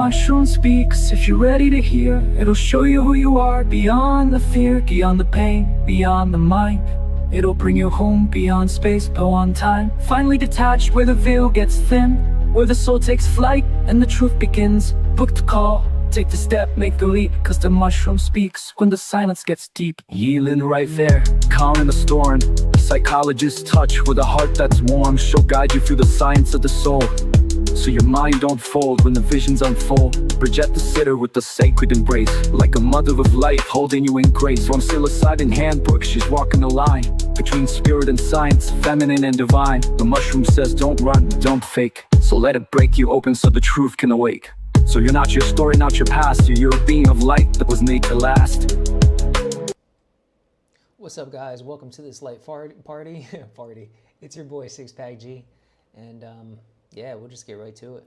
mushroom speaks. If you're ready to hear, it'll show you who you are. Beyond the fear, beyond the pain, beyond the mind. It'll bring you home beyond space, beyond time. Finally detached where the veil gets thin, where the soul takes flight and the truth begins. Book the call, take the step, make the leap, cause the mushroom speaks when the silence gets deep. Yielding right there, calm in the storm. Psychologist's touch with a heart that's warm. She'll guide you through the science of the soul, so your mind don't fold when the visions unfold. Bridget the sitter with the sacred embrace, like a mother of life holding you in grace. From psilocybin handbook, she's walking the line between spirit and science, feminine and divine. The mushroom says don't run, don't fake, so let it break you open so the truth can awake. So you're not your story, not your past, you're a being of light that was made to last. What's up, guys? Welcome to this light party. It's your boy Six Pack G, and yeah, we'll just get right to it.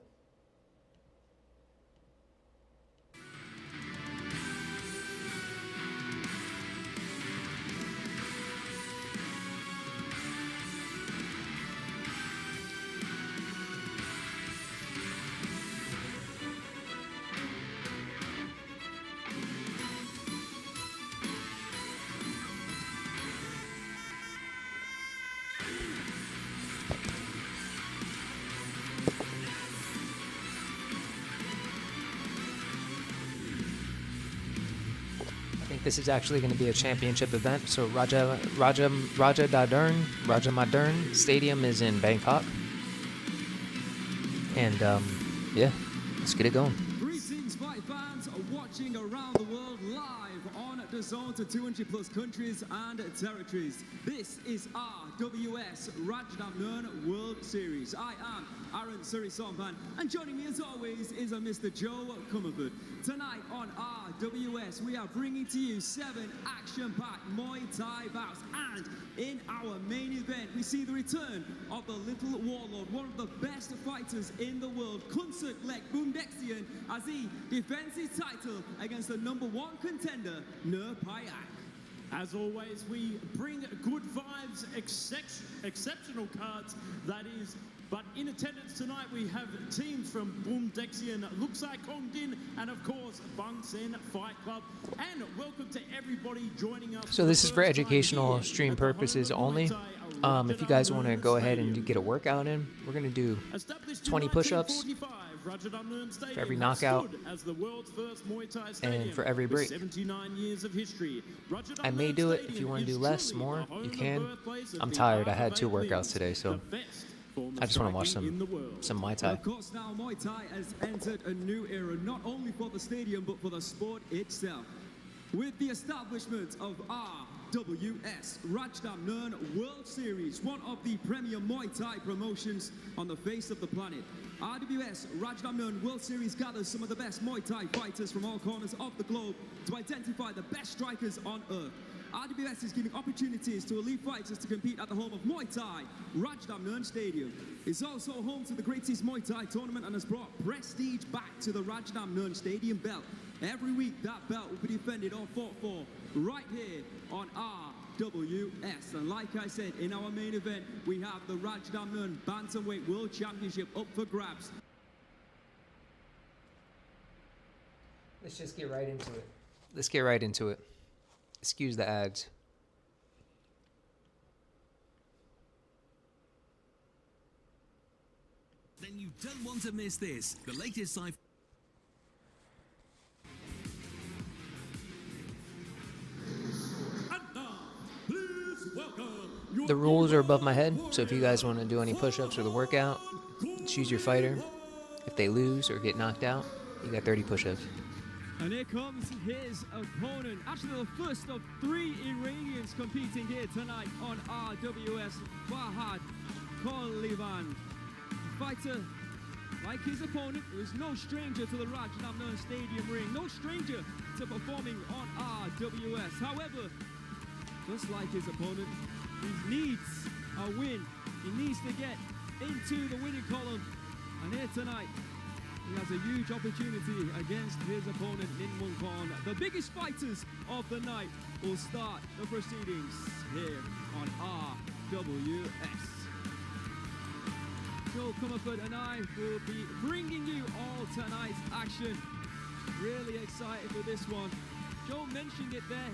This is actually going to be a championship event. So Raja Modern Stadium is in Bangkok, and yeah, let's get it going. Greetings, fight fans watching around the world live on the zone to 200 plus countries and territories. This is RWS Rajdamnern World Series. I am Aaron Suri-Sompan, and joining me as always is Mr. Joe Comerford. Tonight on RWS, we are bringing to you 7 action-packed Muay Thai bouts, and in our main event, we see the return of the Little Warlord, one of the best fighters in the world, Kunsuk Lek Boomdexian, as he defends his title against the #1 contender, Nur Payak. As always, we bring good vibes, exceptional cards, that is. But in attendance tonight, we have teams from Boomdexian, Luxai Kongdin, and of course, Bang Sen Fight Club. And welcome to everybody joining us. So this is for educational stream purposes only. If you guys want to go ahead and get a workout in, we're going to do 20 push-ups for every knockout and for every break. I may do it. If you want to do less, more, you can. I'm tired. I had 2 workouts today, so I just want to watch some Muay Thai. Of course, now Muay Thai has entered a new era, not only for the stadium, but for the sport itself. With the establishment of RWS Rajdamnern World Series, one of the premier Muay Thai promotions on the face of the planet. RWS Rajdamnern World Series gathers some of the best Muay Thai fighters from all corners of the globe to identify the best strikers on earth. RWS is giving opportunities to elite fighters to compete at the home of Muay Thai, Rajdamnern Stadium. It's also home to the greatest Muay Thai tournament and has brought prestige back to the Rajdamnern Stadium belt. Every week, that belt will be defended or fought for right here on RWS. And like I said, in our main event, we have the Rajdamnern Bantamweight World Championship up for grabs. Let's just get right into it. Let's get right into it. Excuse the ads. Then you don't want to miss this. The latest sci-fi. The rules are above my head, so if you guys want to do any push-ups or the workout, choose your fighter. If they lose or get knocked out, you got 30 push-ups. And here comes his opponent. Actually, the first of 3 Iranians competing here tonight on RWS, Fahad Kolivan. Fighter, like his opponent, who is no stranger to the Rajdamnern Stadium ring, no stranger to performing on RWS. However, just like his opponent, he needs a win. He needs to get into the winning column. And here tonight, he has a huge opportunity against his opponent, Ninmun Khan. The biggest fighters of the night will start the proceedings here on RWS. Joel Comerford and I will be bringing you all tonight's action. Really excited for this one. Joel mentioned it there.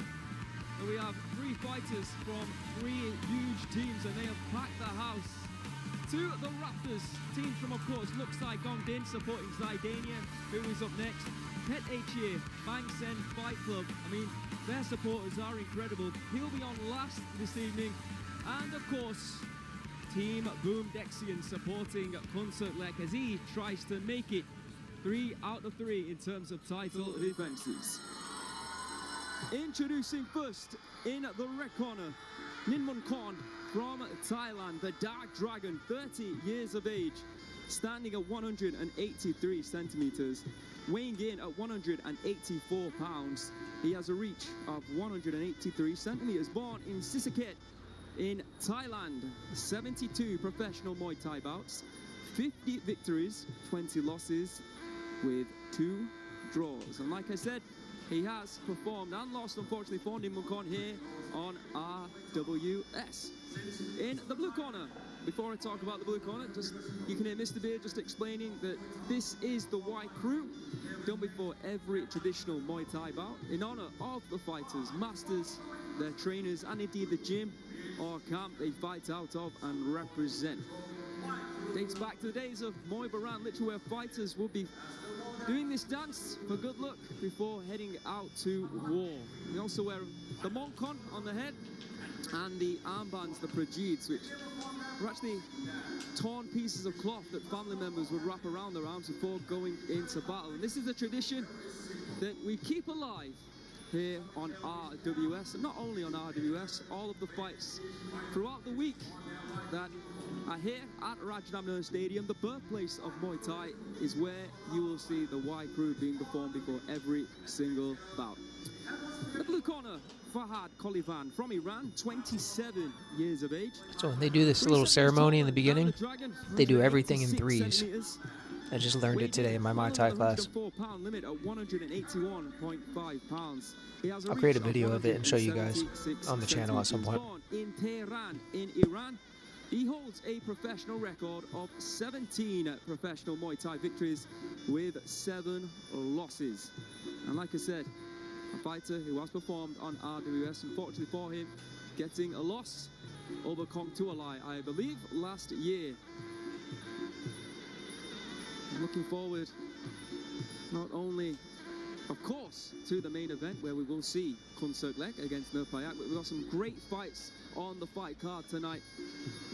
And we have 3 fighters from 3 huge teams, and they have packed the house. 2 the Raptors, teams from, of course, Luxai Gongdin supporting Zidania, who is up next. Pet H Bang Sen Fight Club. I mean, their supporters are incredible. He'll be on last this evening. And of course, Team Boom Dexian supporting Concert Lek as he tries to make it 3 out of 3 in terms of title defenses. Introducing first in the red corner, Ninmun Kond from Thailand, the Dark Dragon, 30 years of age, standing at 183 centimeters, weighing in at 184 pounds. He has a reach of 183 centimeters, born in Sisaket in Thailand, 72 professional Muay Thai bouts, 50 victories, 20 losses with 2 draws. And like I said, he has performed and lost, unfortunately, for Ninmun Kond here on RWS. In the blue corner, before I talk about the blue corner, you can hear Mr. Beard just explaining that this is the white crew, done before every traditional Muay Thai bout, in honor of the fighters, masters, their trainers, and indeed the gym or camp they fight out of and represent. Dates back to the days of Muay Baran, literally where fighters will be doing this dance for good luck before heading out to war. We also wear the Monkon on the head and the armbands, the prajeeds, which were actually torn pieces of cloth that family members would wrap around their arms before going into battle. And this is a tradition that we keep alive here on RWS, and not only on RWS, all of the fights throughout the week that are here at Ratchanamnern Stadium, the birthplace of Muay Thai, is where you will see the Y crew being performed before every single bout. The blue corner, Fahad Kolivan from Iran, 27 years of age. So when they do this little ceremony in the beginning, they do everything in 3s. I just learned it today in my Muay Thai class. I'll create a video of it and show you guys on the channel at some point. In Tehran, in Iran, he holds a professional record of 17 professional Muay Thai victories with 7 losses. And like I said, a fighter who has performed on RWS, unfortunately for him, getting a loss over Kong Tuolai, I believe, last year. I'm looking forward not only, of course, to the main event where we will see Concert Lek against Nurpayak, but we've got some great fights on the fight card tonight.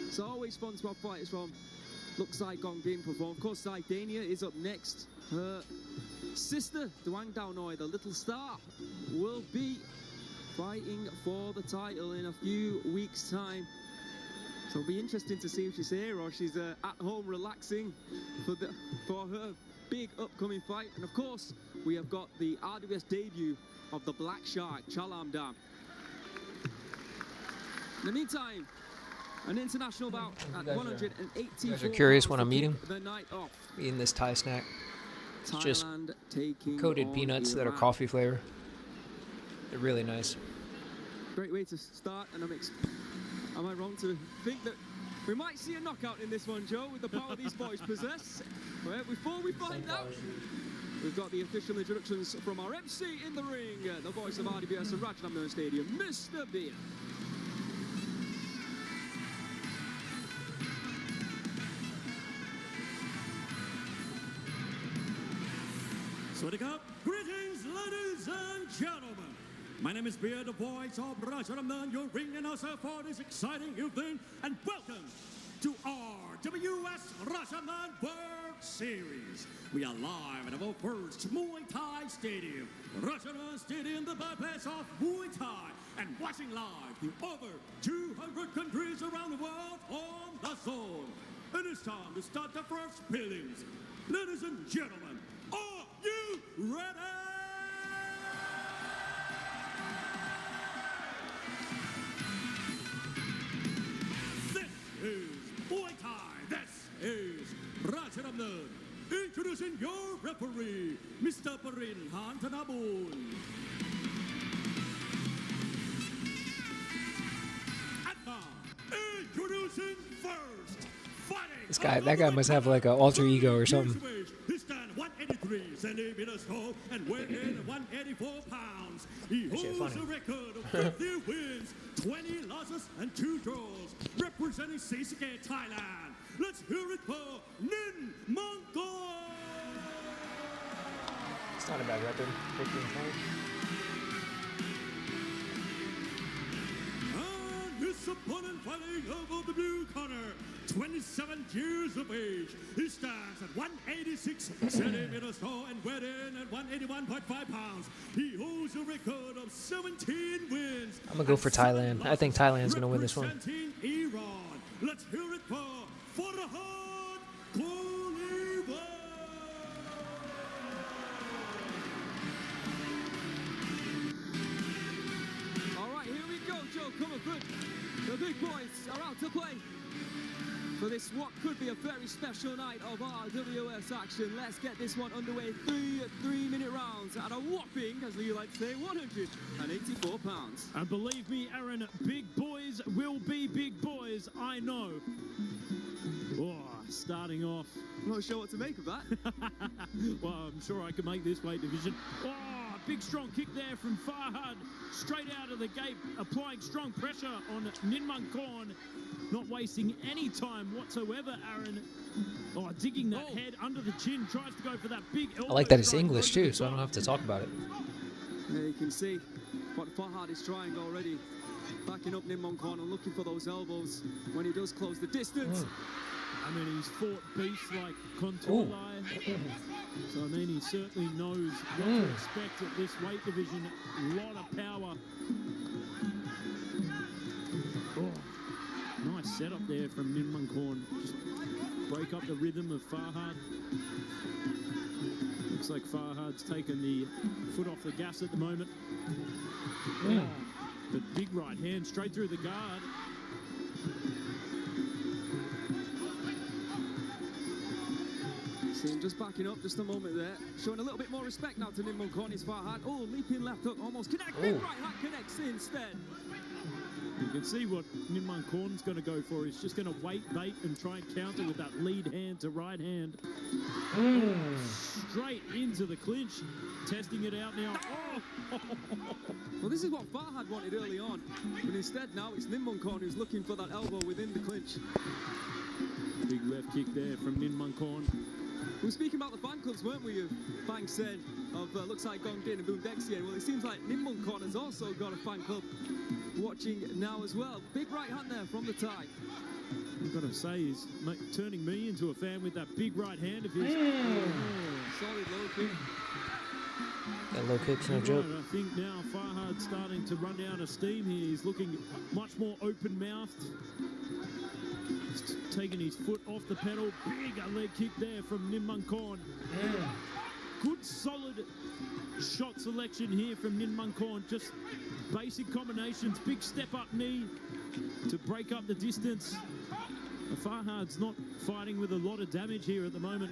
It's always fun to have fighters from Luxai Gongdin perform. Of course, Zidania is up next. Her sister, Duang Dao Noi, the little star, will be fighting for the title in a few weeks' time. So it'll be interesting to see if she's here or she's at home relaxing for her big upcoming fight. And of course, we have got the RWS debut of the Black Shark, Chalam Dam. In the meantime, an international bout at 184. You guys are curious what I'm eating? Eating this Thai snack. It's just coated peanuts that are coffee flavor. They're really nice. Great way to start, and am I wrong to think that we might see a knockout in this one, Joe, with the power these boys possess? Well, before we find out, we've got the official introductions from our MC in the ring, the voice of RWS at Ratchanamnern Stadium, Mr. Beer. Greetings, ladies and gentlemen. My name is Beer, the voice of Ratchanamnern, your ring announcer for this exciting evening, and welcome to RWS Ratchanamnern World Series. We are live at our first Muay Thai stadium, Ratchanamnern Stadium, the birthplace of Muay Thai, and watching live to over 200 countries around the world on the zone. It is time to start the first prelims. Ladies and gentlemen, are you ready? This is Muay Thai. This is Ratchanamnern. Introducing your referee, Mr. Parin Hantanabun. And now, introducing first, fighting That guy must have like an alter ego or something. He stands 183 centimeters tall and weighs in at 184 pounds. He holds a record of 50 wins, 20 losses, and 2 draws, representing Seisuke, Thailand. Let's hear it for Nin Mongkon! It's not a bad record. 15-20. And his opponent fighting over the blue corner, 27 years of age. He stands at 186 centimeters tall and weighed in at 181.5 pounds. He holds a record of 17 wins. I'm gonna go for Thailand. I think Thailand's gonna win this one. Representing Iran. Let's hear it for Farhad Koliva. All right, here we go, Joe. Come on, good. The big boys are out to play for this what could be a very special night of RWS action. Let's get this one underway. 3 3-minute rounds at a whopping, as you like to say, 184 pounds. And believe me, Aaron, big boys will be big boys, I know. Oh, starting off. I'm not sure what to make of that. Well, I'm sure I can make this weight division. Oh, big strong kick there from Farhad. Straight out of the gate, applying strong pressure on Nin Mongkon. Not wasting any time whatsoever, Aaron. Oh, digging that head under the chin. Tries to go for that big elbow. I like that it's strike English over the too, so I don't top. have to talk about it. There you can see what Farhad is trying already. Backing up Nin Mongkon and looking for those elbows when he does close the distance. I mean, he's fought beasts like Contourlai. So, I mean, he certainly knows what to expect at this weight division. A lot of power. Oh, nice setup there from Nin Mongkon. Just break up the rhythm of Farhad. Looks like Farhad's taken the foot off the gas at the moment. Oh, but big right hand straight through the guard. See him just backing up just a moment there. Showing a little bit more respect now to Nin Mongkon. His Farhad. Oh, leaping left hook. Almost connect. Big right hand connects instead. You can see what Nin Mongkon's going to go for. He's just going to wait, bait, and try and counter with that lead hand to right hand. Straight into the clinch. Testing it out now. Oh. Well, this is what Farhad wanted early on. But instead now it's Nin Mongkon who's looking for that elbow within the clinch. Big left kick there from Nin Mongkon. We were speaking about the fan clubs, weren't we, of Bang Sen, of looks like Gong Din and Boom Dexian. Well, it seems like Nin Mongkon has also got a fan club watching now as well. Big right hand there from the Thai. I've got to say, he's turning me into a fan with that big right hand of his. Solid low kick. That low kick's no joke. I think now Farhad's starting to run out of steam here. He's looking much more open-mouthed. He's taking his foot off the pedal. Big leg kick there from Nin Mongkon. Good solid shot selection here from Nin Mongkon. Just basic combinations. Big step up knee to break up the distance. Farhad's not fighting with a lot of damage here at the moment.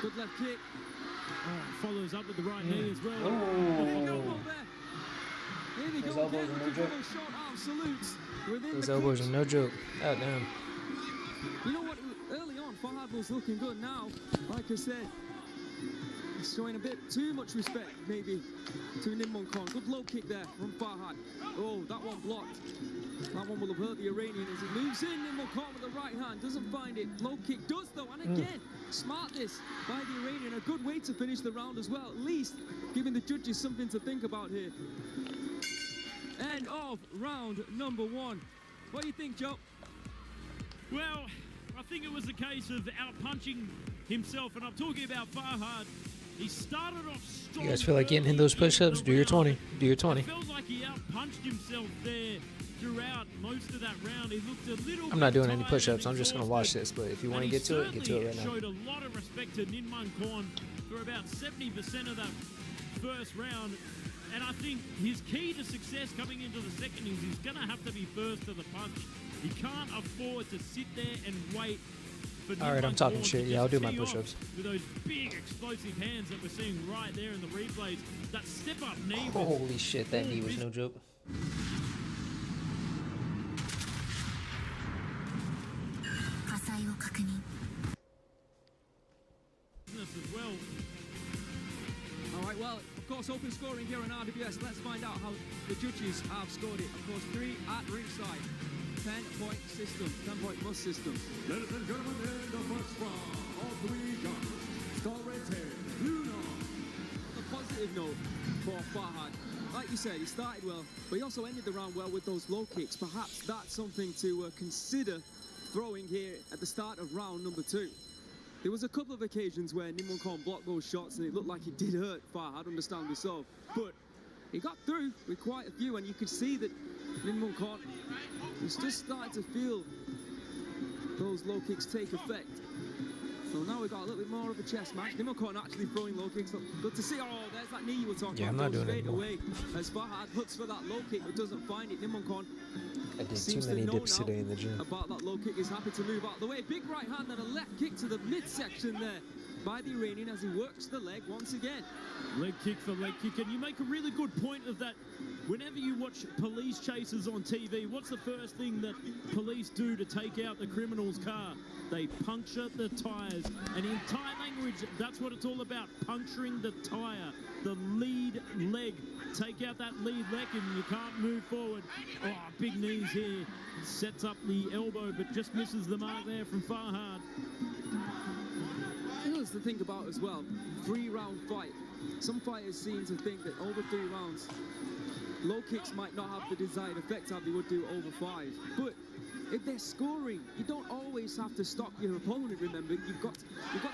Good left kick. Oh, follows up with the right knee as well. Elbow there. Here we go again. Looking for those short arm salutes within Those the elbows clinch. are no joke. Oh, damn. You know what? Early on, Farhad was looking good. Now, like I said, he's showing a bit too much respect, maybe, to Nin Mongkon. Good low kick there from Farhad. Oh, that one blocked. That one will have hurt the Iranian as he moves in. Nin Mongkon with the right hand. Doesn't find it. Low kick does, though. And again, smartness by the Iranian. A good way to finish the round as well. At least giving the judges something to think about here. End of round number 1. What do you think, Joe? Well, I think it was a case of out-punching himself, and I'm talking about Farhad. He started off strong. You guys feel like getting in those push-ups? Do your 20. Do your 20. It felt like he out-punched himself there throughout most of that round. He looked a little I'm not doing bit any tired push-ups. and I'm just going to watch this. But if you want to and get to it, get to it right he now. showed a lot of respect to Nin Mongkon for about 70% of that first round. And I think his key to success coming into the second is he's going to have to be first to the punch. He can't afford to sit there and wait for All right, I'm talking shit. Yeah, I'll do my push-ups. with those big explosive hands that we're seeing right there in the replays. That step-up knee. Holy shit, that knee was no joke. 火災を確認 course, open scoring here on RWS. Let's find out how the judges have scored it. Of course, 3 at ringside. 10-point system, 10-point must system. Ladies and gentlemen, in the first round, all 3 judges. Star rated, Luna. On a positive note for Farhad, like you said, he started well, but he also ended the round well with those low kicks. Perhaps that's something to consider throwing here at the start of round number 2. There was a couple of occasions where Nimmonkorn blocked those shots and it looked like it did hurt Farhad, understandably so. But he got through with quite a few, and you could see that Nimmonkorn was just starting to feel those low kicks take effect. So now we've got a little bit more of a chess match. Nimmonkorn actually throwing low kicks. Good to see. Oh, there's that knee you were talking about. I'm not doing it straight anymore. away as Farhad looks for that low kick but doesn't find it. Nimmonkorn I did seems too many to know dips now today in the gym. about that low kick. Is happy to move out of the way. Big right hand and a left kick to the midsection there by the Iranian as he works the leg once again. Leg kick for leg kick, and you make a really good point of that. Whenever you watch police chases on TV, what's the first thing that police do to take out the criminal's car? They puncture the tyres. And in Thai language, that's what it's all about, puncturing the tyre, the lead leg. Take out that lead leg and you can't move forward. Oh, big knees here. Sets up the elbow, but just misses the mark there from Farhad. Here's the thing about as well, 3-round fight. Some fighters seem to think that over 3 rounds, low kicks might not have the desired effect how they would do over 5. But if they're scoring, you don't always have to stop your opponent, remember. You've got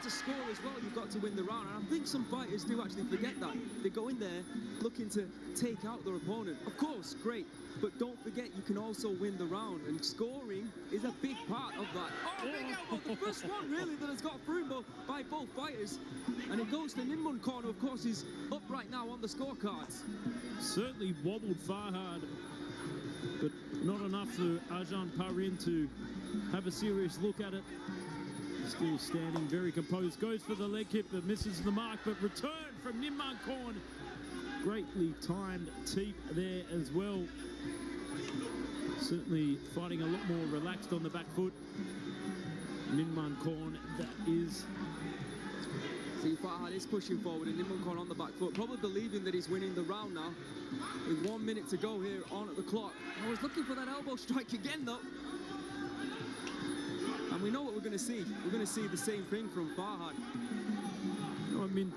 to score as well, you've got to win the round. And I think some fighters do actually forget that. They go in there looking to take out their opponent. Of course, great, but don't forget you can also win the round, and scoring is a big part of that. Oh, big elbow, the first one really that has got through by both fighters. And it goes to Nimmonkorn, who of course is up right now on the scorecards. Certainly wobbled Farhad, but not enough for Ajahn Parin to have a serious look at it. Still standing very composed, goes for the leg kick but misses the mark, but return from Nimmonkorn. Greatly timed teep there as well. Certainly fighting a lot more relaxed on the back foot. Nimmonkorn, that is. See, Farhad is pushing forward and Nimmonkorn on the back foot, probably believing that he's winning the round now. With 1 minute to go here on at the clock. I was looking for that elbow strike again though. And we know what we're going to see. We're going to see the same thing from Farhad. I mean,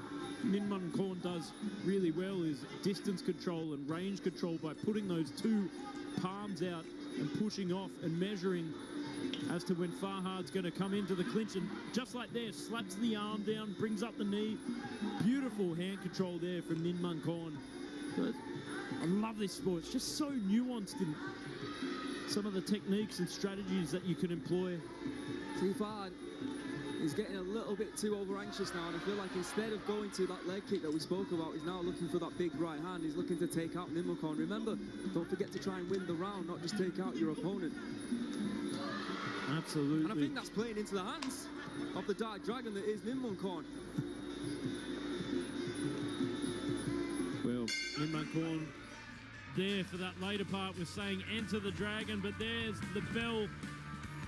Nimmonkorn does really well is distance control and range control by putting those 2 palms out and pushing off and measuring as to when Farhad's going to come into the clinch, and just like there, slaps the arm down, brings up the knee. Beautiful hand control there from Nimmonkorn. But I love this sport. It's just so nuanced in some of the techniques and strategies that you can employ. See, Farhad is getting a little bit too over-anxious now, and I feel like instead of going to that leg kick that we spoke about, he's now looking for that big right hand. He's looking to take out Nimmonkorn. Remember, don't forget to try and win the round, not just take out your opponent. Absolutely. And I think that's playing into the hands of the Dark Dragon that is Nimmonkorn. Well, Nimmonkorn there for that later part was saying enter the dragon, but there's the bell,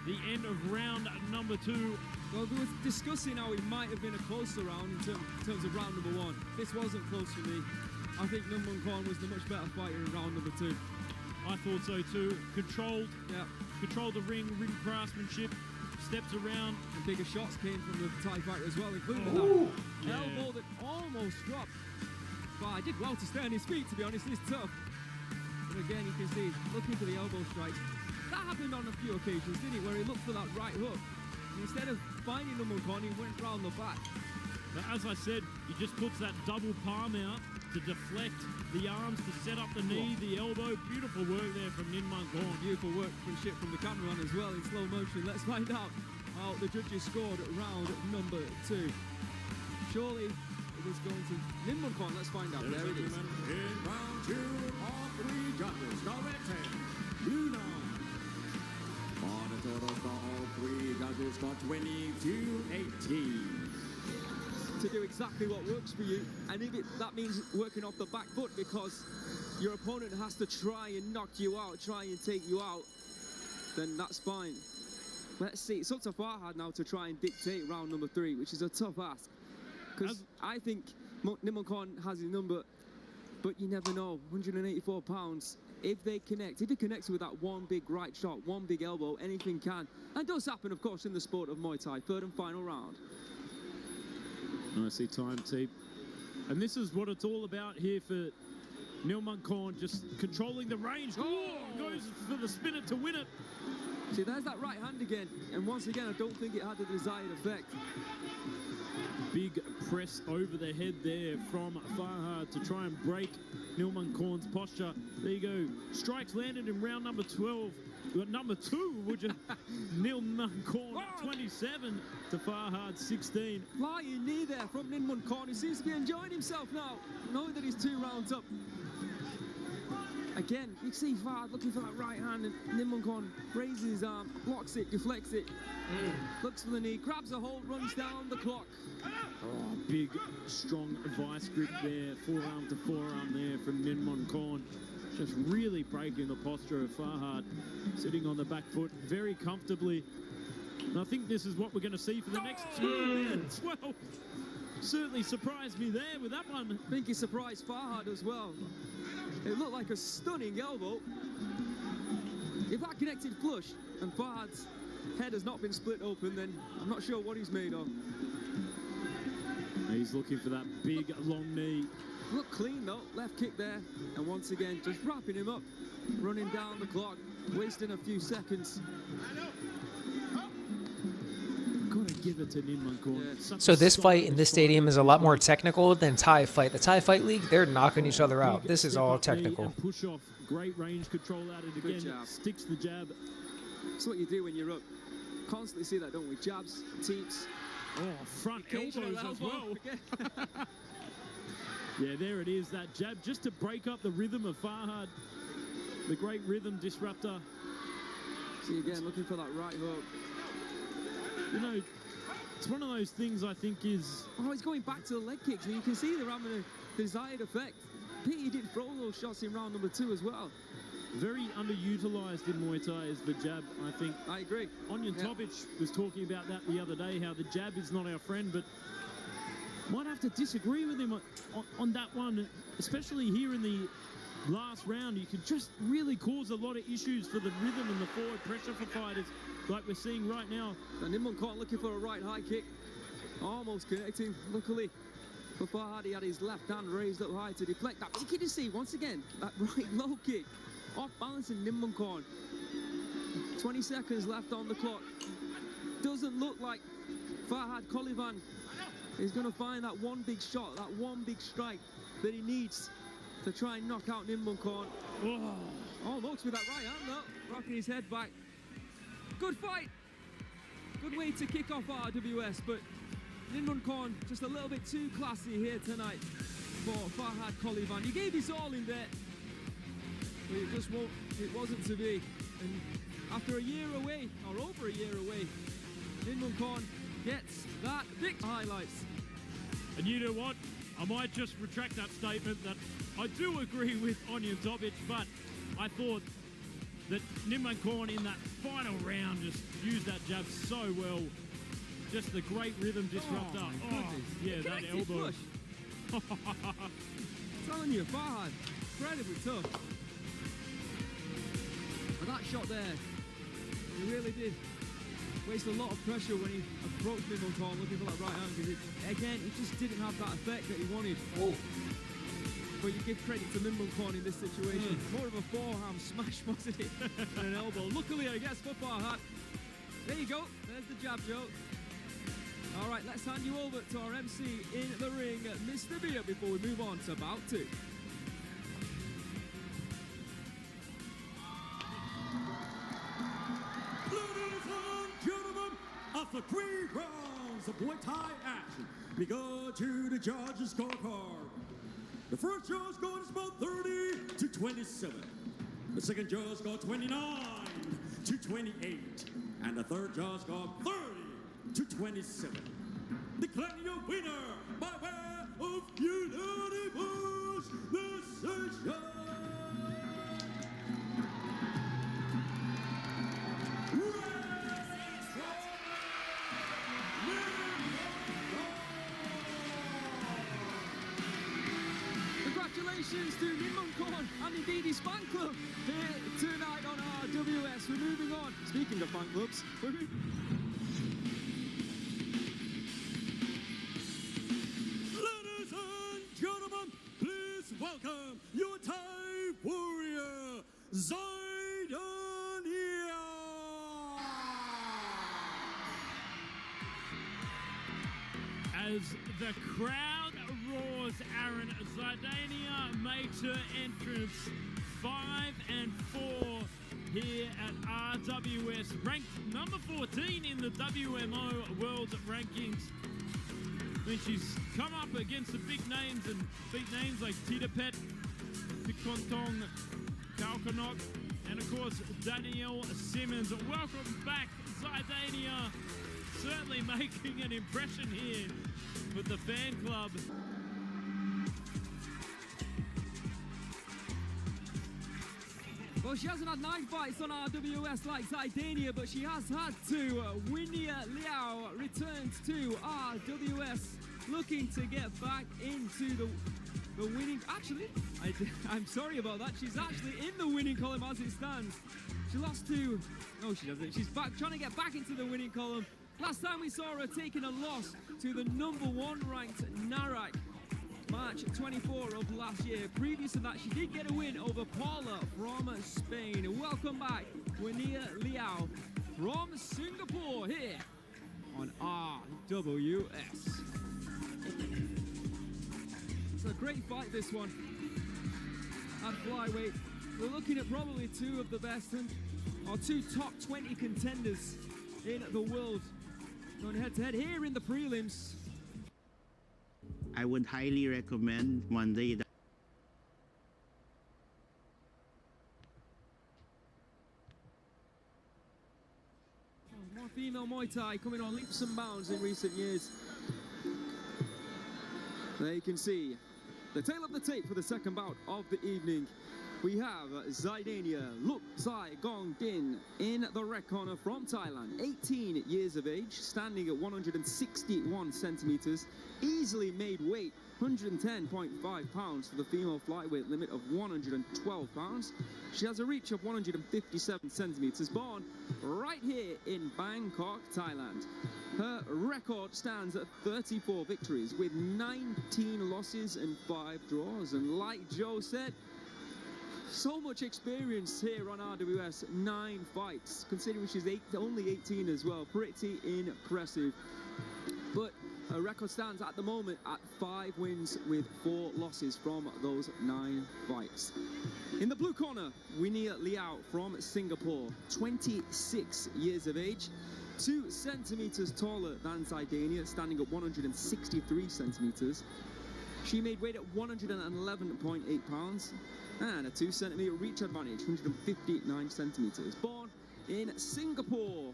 the end of round number 2. Well, we were discussing how it might have been a closer round in terms of round number 1. This wasn't close for me. I think Nimmonkorn was the much better fighter in round number 2. I thought so too. Controlled the ring craftsmanship, steps around. And bigger shots came from the Thai fighter as well, including that elbow that almost dropped. But I did well to stay on his feet, to be honest. It's tough. But again, you can see, looking for the elbow strikes. That happened on a few occasions, didn't it? Where he looked for that right hook. And instead of finding Nimmonkorn, he went round the back. But as I said, he just puts that double palm out to deflect the arms, to set up the knee, the elbow. Beautiful work there from Nimmonkorn. Beautiful workmanship from the cameraman as well in slow motion. Let's find out how the judges scored round number 2. Surely it was going to Nimmonkorn. Let's find out. There it is. In round 2, all 3 judges, Star rated, Luna. On a total score, all 3 judges got 22-18. To do exactly what works for you, and if that means working off the back foot because your opponent has to try and knock you out, try and take you out, then that's fine. Let's see, it's up to Farhad now to try and dictate round number 3, which is a tough ask. Because I think Nimmonkorn has his number But you never know, 184 pounds, if they connect, if he connects with that one big right shot, one big elbow, anything can. And does happen, of course, in the sport of Muay Thai. Third and final round. Nicely timed, Teep. And this is what it's all about here for Nilmankon, just controlling the range. Oh, goes for the spinner to win it. See, there's that right hand again. And once again, I don't think it had the desired effect. Big press over the head there from Farhad to try and break Nilmankon's posture. There you go. Strikes landed in round number 12. Number 2, would you? Nilmankon 27 to Farhad 16. Flying knee there from Nilmankon. He seems to be enjoying himself now, knowing that he's 2 rounds up. Again, you see Farhad looking for that right hand, and Nilmankon raises his arm, blocks it, deflects it, looks for the knee, grabs a hold, runs down the clock. Oh, big, strong vice grip there, forearm to forearm there from Nilmankon. Just really breaking the posture of Farhad, sitting on the back foot very comfortably. And I think this is what we're going to see for the next 2 minutes. Well, certainly surprised me there with that one. I think he surprised Farhad as well. It looked like a stunning elbow. If that connected flush and Farhad's head has not been split open, then I'm not sure what he's made of. He's looking for that big, long knee. Look clean though, left kick there. And once again, just wrapping him up, running down the clock, wasting a few seconds. Gotta give it to Nilmankon. Yeah. So this fight in this stadium is a lot more technical than Thai fight. The Thai fight league, they're knocking each other out. This is all technical. Push off, great range control at it again. Jab. Sticks the jab. That's what you do when you're up. Constantly see that, don't we? Jabs, teeps. Oh, front Occasional elbows as elbow well. again. Yeah, there it is, that jab, just to break up the rhythm of Farhad. The great rhythm disruptor. See again, looking for that right hook. You know, it's one of those things I think is... Oh, he's going back to the leg kicks, and you can see they're having a desired effect. Pete did throw those shots in round number 2 as well. very underutilized in Muay Thai is the jab, I think. I agree. Onion Topic was talking about that the other day, how the jab is not our friend, but might have to disagree with him on that one, especially here in the last round. You could just really cause a lot of issues for the rhythm and the forward pressure for fighters, like we're seeing right now. And Nilmankon looking for a right high kick, almost connecting. Luckily for Farhad, he had his left hand raised up high to deflect that. But you can see once again that right low kick off balancing Nilmankon. 20 seconds left on the clock. Doesn't look like Farhad Kolivan is going to find that one big shot, that one big strike that he needs to try and knock out Nilmankon. Oh, almost with that right hand though, rocking his head back. Good fight. Good way to kick off RWS, but Nilmankon just a little bit too classy here tonight for Farhad Kolivan. He gave his all in there, but it wasn't to be. And after a year away, or over a year away, Nilmankon gets that big highlights. And you know what? I might just retract that statement that I do agree with Onion Topic, but I thought that Nilmankon in that final round just used that jab so well. Just the great rhythm disruptor. Oh, yeah, that elbow. Telling you, Farhad, incredibly tough. And that shot there, he really did waste a lot of pressure when he approached Nilmankon looking for that right hand, because again, he just didn't have that effect that he wanted. But you give credit to Nilmankon in this situation. More of a forehand smash, wasn't it, than an elbow. Luckily, I guess, for Farhad. There you go, there's the jab joke. All right, let's hand you over to our MC in the ring, Mr. Beer, before we move on to bout 2. Ladies and gentlemen, after 3 rounds of Muay Thai action, we go to the judges' scorecard. The first judge got about 30 to 27. The second judge got 29 to 28. And the third judge got 30 to 27. Declaring your winner by way of unanimous decision. Congratulations Congratulations to Min Mun Korn and indeed his fan club here tonight on RWS. We're moving on. Speaking of fan clubs, Ladies and gentlemen, please welcome your Thai warrior, Zidania. As the crowd roars, Aaron, Zidania makes her entrance 5 and 4 here at RWS, ranked number 14 in the WMO World Rankings. I mean, she's come up against the big names and beat names like Tidapet, Pikontong, Kalkanok, and of course Danielle Simmons. Welcome back, Zidania. Certainly making an impression here with the fan club. well, she hasn't had knife fights on RWS like Zidania, but she has had two. Winia Liao returns to RWS, looking to get back into the winning. Actually, I'm sorry about that. She's actually in the winning column as it stands. She lost to. No, she doesn't. She's back, trying to get back into the winning column. Last time we saw her taking a loss to the #1 ranked Narak, March 24 of last year. Previous to that, she did get a win over Paula from Spain. Welcome back, Winia Liao from Singapore here on RWS. It's a great fight, this one. At flyweight, we're looking at probably two of the best or two top 20 contenders in the world going head to head here in the prelims. I would highly recommend one day that More female Muay Thai coming on leaps and bounds in recent years. There you can see the tail of the tape for the second bout of the evening. We have Zidania Luk Sai Gong Din in the red corner from Thailand, 18 years of age, standing at 161 centimeters, easily made weight, 110.5 pounds for the female flyweight limit of 112 pounds. She has a reach of 157 centimeters, born right here in Bangkok, Thailand. Her record stands at 34 victories with 19 losses and 5 draws. And like Joe said, so much experience here on RWS, 9 fights, considering she's only 18 as well. Pretty impressive. But her record stands at the moment at 5 wins with 4 losses from those 9 fights. In the blue corner, Winia Liao from Singapore, 26 years of age, 2 centimeters taller than Zidania, standing at 163 centimeters. She made weight at 111.8 pounds. And a 2 centimeter reach advantage, 159 centimeters. Born in Singapore,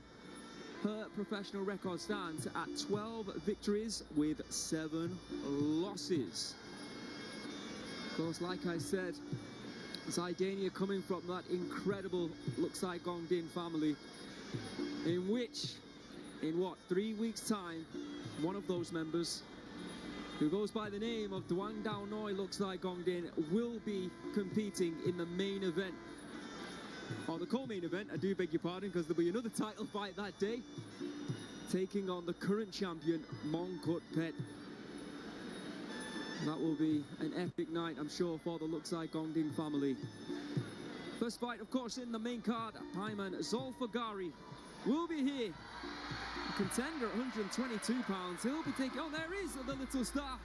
her professional record stands at 12 victories with 7 losses. Of course, like I said, Zidania coming from that incredible Luk Sai Gong Din family, in which, in what, 3 weeks' time, one of those members, who goes by the name of Duang Dao Noi Luk Sai Gong Din, will be competing in the main event, or the co-main event, I do beg your pardon, because there'll be another title fight that day, taking on the current champion, Mongkut Pet. That will be an epic night, I'm sure, for the Luk Sai Gong Din family. First fight, of course, in the main card, Paiman Zolfagari will be here. Contender at 122 pounds. He'll be taking. Oh, there is the little star.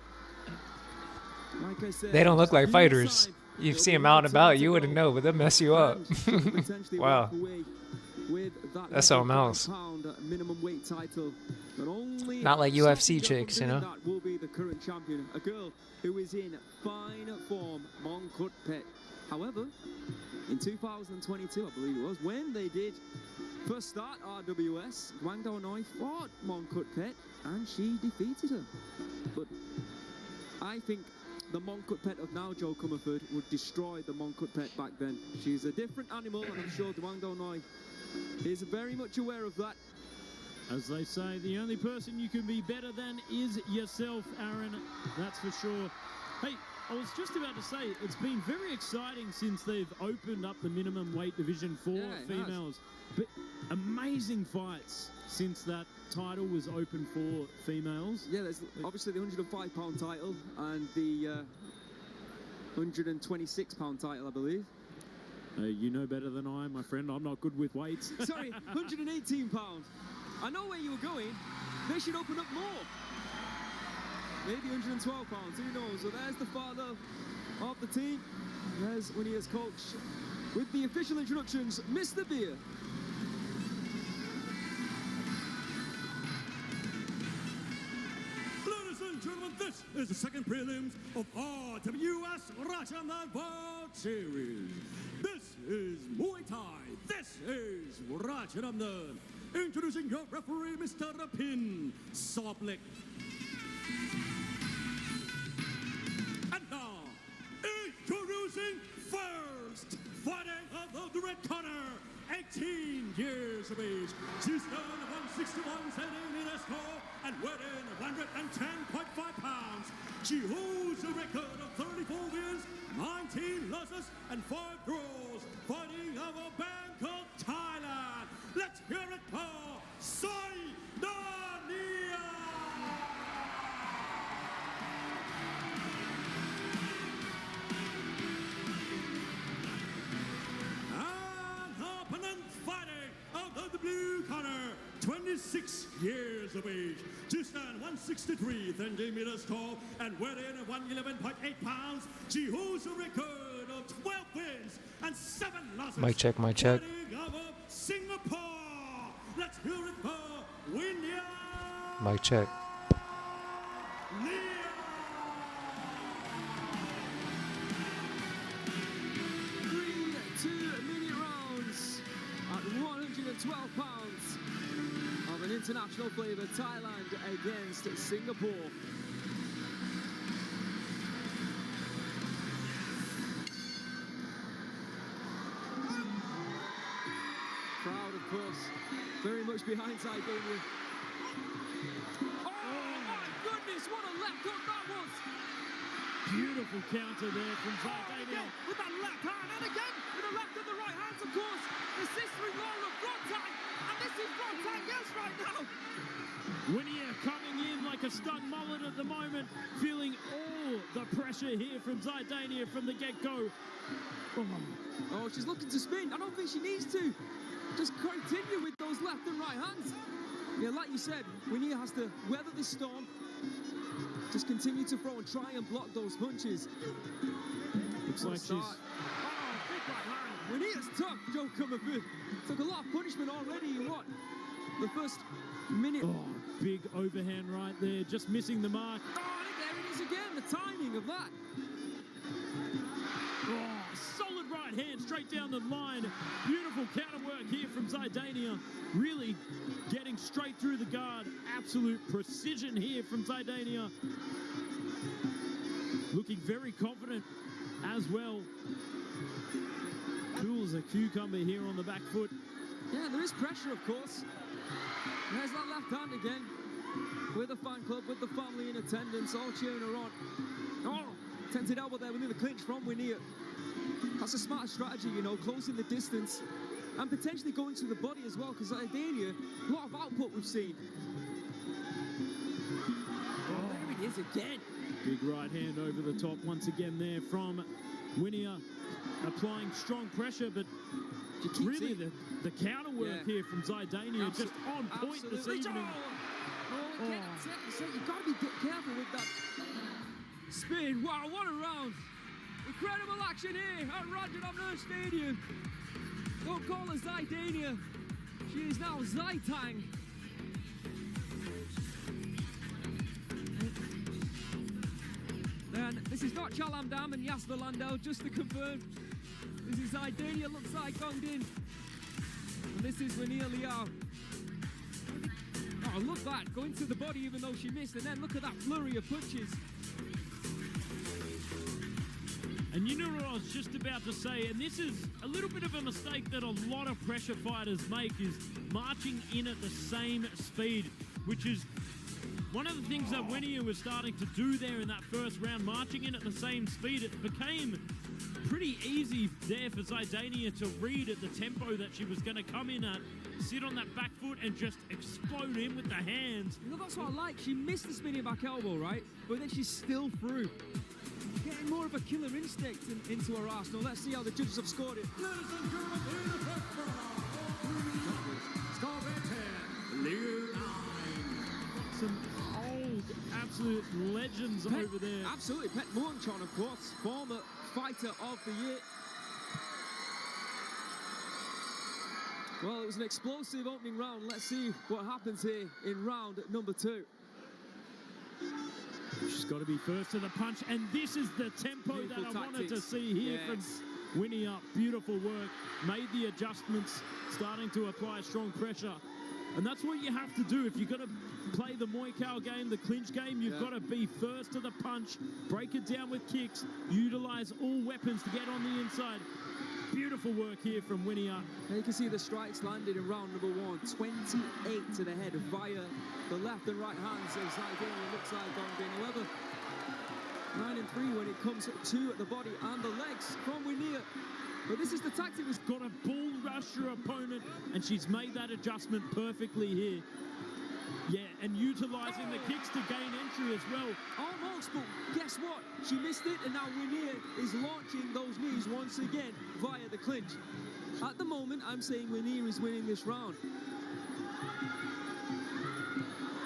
Like I said, They don't look like fighters. You see them out and about, you wouldn't know, but they'll mess you up. Wow. That's something else. Minimum weight title. But only Not like UFC chicks, you know. That will be the current champion, a girl who is in fine form, Mongkut Pet. However, in 2022, I believe it was, when they did first start RWS, Duang Dao Noi fought Mongkut Pet and she defeated her. But I think the Mongkut Pet of now, Joe Comerford, would destroy the Mongkut Pet back then. She's a different animal, and I'm sure Duang Dao Noi is very much aware of that. As they say, the only person you can be better than is yourself, Aaron. That's for sure. Hey, I was just about to say, it's been very exciting since they've opened up the minimum weight division for females. But amazing fights since that title was open for females. Yeah, there's obviously the 105-pound title and the 126-pound title, I believe. You know better than I, my friend. I'm not good with weights. Sorry, 118 pounds. I know where you were going. They should open up more. Maybe 112 pounds, who knows? So there's the father of the team. There's Winnie's coach with the official introductions, Mr. Beer. Ladies and gentlemen, this is the second prelims of RWS Rajamnan World Series. This is Muay Thai. This is Rajamnan. Introducing your referee, Mr. Rapin Soblek. And now, introducing first, fighting out of the red corner, 18 years of age. She's done 161 centimeters tall and weighing 110.5 pounds. She holds a record of 34 wins, 19 losses, and 5 draws, fighting out of Bangkok, Thailand. Let's hear it for Saidania! Blue corner, 26 years of age, just stand 163 centimeters tall and weighing 111.8 pounds. She holds a record of 12 wins and 7 losses. Mic check, mic check. Singapore. Let's hear it for Winya. Mic check. At 112 pounds of an international flavour, Thailand against Singapore. Crowd, of course, very much behind Sardinia. Oh my goodness, what a left hook that was! Beautiful counter there from Sardinia. With that left hand, and again with the left and the right hands, of course. The sister-in-law of Frontang, and this is Frontang, yes, right now. Winnie coming in like a stunned mullet at the moment, feeling all the pressure here from Zidania from the get-go. Oh, she's looking to spin. I don't think she needs to. Just continue with those left and right hands. Yeah, like you said, Winnie has to weather this storm. Just continue to throw and try and block those punches. Looks like she's... Winnie's tough, Joe Comerford. Took a lot of punishment already in what? The first minute. Oh, big overhand right there, just missing the mark. Oh, and there it is again, the timing of that. Oh, solid right hand straight down the line. Beautiful counter work here from Zidania. Really getting straight through the guard. Absolute precision here from Zidania. Looking very confident as well. Cool as a cucumber here on the back foot. Yeah, there is pressure, of course. There's that left hand again. With the fan club, with the family in attendance, all cheering her on. Oh, tented elbow there within the clinch from Winnie. That's a smart strategy, you know, closing the distance and potentially going to the body as well, because Idania, a lot of output we've seen. Oh, there it is again. Big right hand over the top once again there from Winnie. Applying strong pressure, but really the counter work here from Zidania just on point this evening. You've got to be careful with that spin. Wow, what a round. Incredible action here at Rajadamnern Stadium. Don't call her Zidania. She is now Zitang. And this is not Chalamdam and Jasper Landau, just to confirm. This is Zidania, looks like Gongdin. And this is Rania Liao. Oh, look that, going to the body even though she missed. And then look at that flurry of punches. And you know what I was just about to say, and this is a little bit of a mistake that a lot of pressure fighters make, is marching in at the same speed, which is One of the things that Winnie was starting to do there in that first round, marching in at the same speed, it became pretty easy there for Zidania to read at the tempo that she was going to come in at, sit on that back foot and just explode in with the hands. You know, that's what I like. She missed the spinning back elbow, right? But then she's still through. Getting more of a killer instinct into her arsenal. Let's see how the judges have scored it. Ladies and gentlemen, in the first round, score 10, Liu 9. Some old absolute legends over there. Absolutely. Pet Muangchon, of course, former fighter of the year. Well, it was an explosive opening round. Let's see what happens here in round number 2. She's got to be first to the punch, and this is the tempo Beautiful that I wanted to tactics. see here Yes. from Winnie up. Beautiful work, made the adjustments, starting to apply strong pressure. And that's what you have to do if you're going to play the Muay Thai game, the clinch game. You've got to be first to the punch, break it down with kicks, utilize all weapons to get on the inside. Beautiful work here from Winnie up. Now you can see the strikes landed in round number 1, 28 to the head via the left and right hands of Zidania. Looks like Gongdin. However, 9 and 3 when it comes to the body and the legs from Winnie. But this is the tactic. Was Got a bull rush her opponent, and she's made that adjustment perfectly here. Yeah, and utilizing the kicks to gain entry as well. almost, but guess what? She missed it, and now Winnie is launching those knees once again via the clinch. At the moment, I'm saying Winnie is winning this round.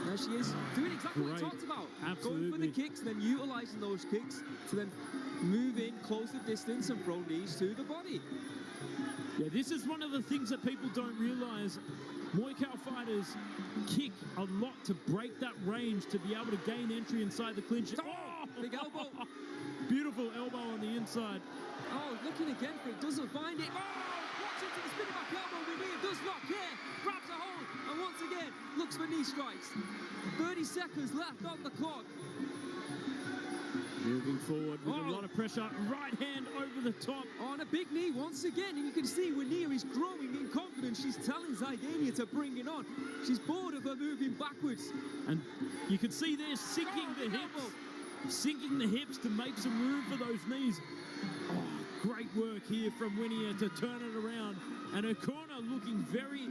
There she is, doing exactly what we talked about. Absolutely. Going for the kicks, then utilizing those kicks to then move in, close the distance, and throw knees to the body. Yeah, this is one of the things that people don't realize. Muay Thai fighters kick a lot to break that range to be able to gain entry inside the clinch. Oh, big elbow. Beautiful elbow on the inside. Oh, looking again for it, doesn't find it. Oh, watch it to the spinning back elbow. Winnie does not care. Grabs a hold, and once again, looks for knee strikes. 30 seconds left on the clock. Moving forward with a lot of pressure. Right hand over the top. On a big knee once again, and you can see Winnie is growing in confidence. She's telling Zidania to bring it on. She's bored of her moving backwards. And you can see there sinking the hips. Sinking the hips to make some room for those knees. Oh, great work here from Winnie to turn it around. And her corner looking very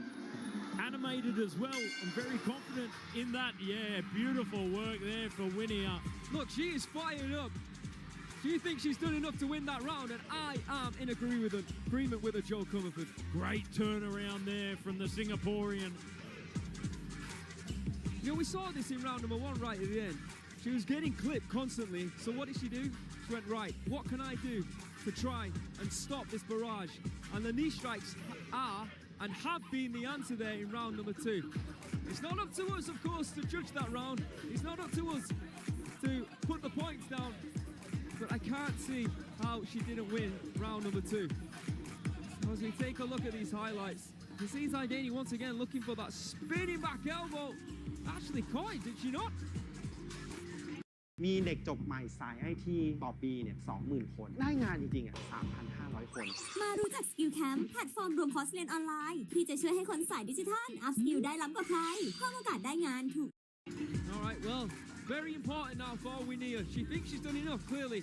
animated as well and very confident in that. Yeah, beautiful work there for Winnie. Look, she is fired up. She thinks she's done enough to win that round, and I am in agreement with her, Joe Comerford. Great turnaround there from the Singaporean. You know, we saw this in round number 1 right at the end. She was getting clipped constantly, so what did she do? She went, right, what can I do to try and stop this barrage? And the knee strikes are and have been the answer there in round number 2. It's not up to us, of course, to judge that round. It's not up to us to put the points down. But I can't see how she didn't win round number 2. As we take a look at these highlights, you see Zidania once again looking for that spinning back elbow. Actually caught it, did she not? มีเด็กจบใหม่สาย IT ต่อปีเนี่ย 20,000 คน ได้งานจริงๆ 3,500 คน มารู้จัก Skill Camp แพลตฟอร์มรวมคอร์สเรียนออนไลน์ที่จะช่วยให้คนสายดิจิทัลอัพสกิลได้ล้ำกว่าใครเพิ่มโอกาสได้งานถูก All right, well, very important now for Winnie. She thinks she's done enough, clearly.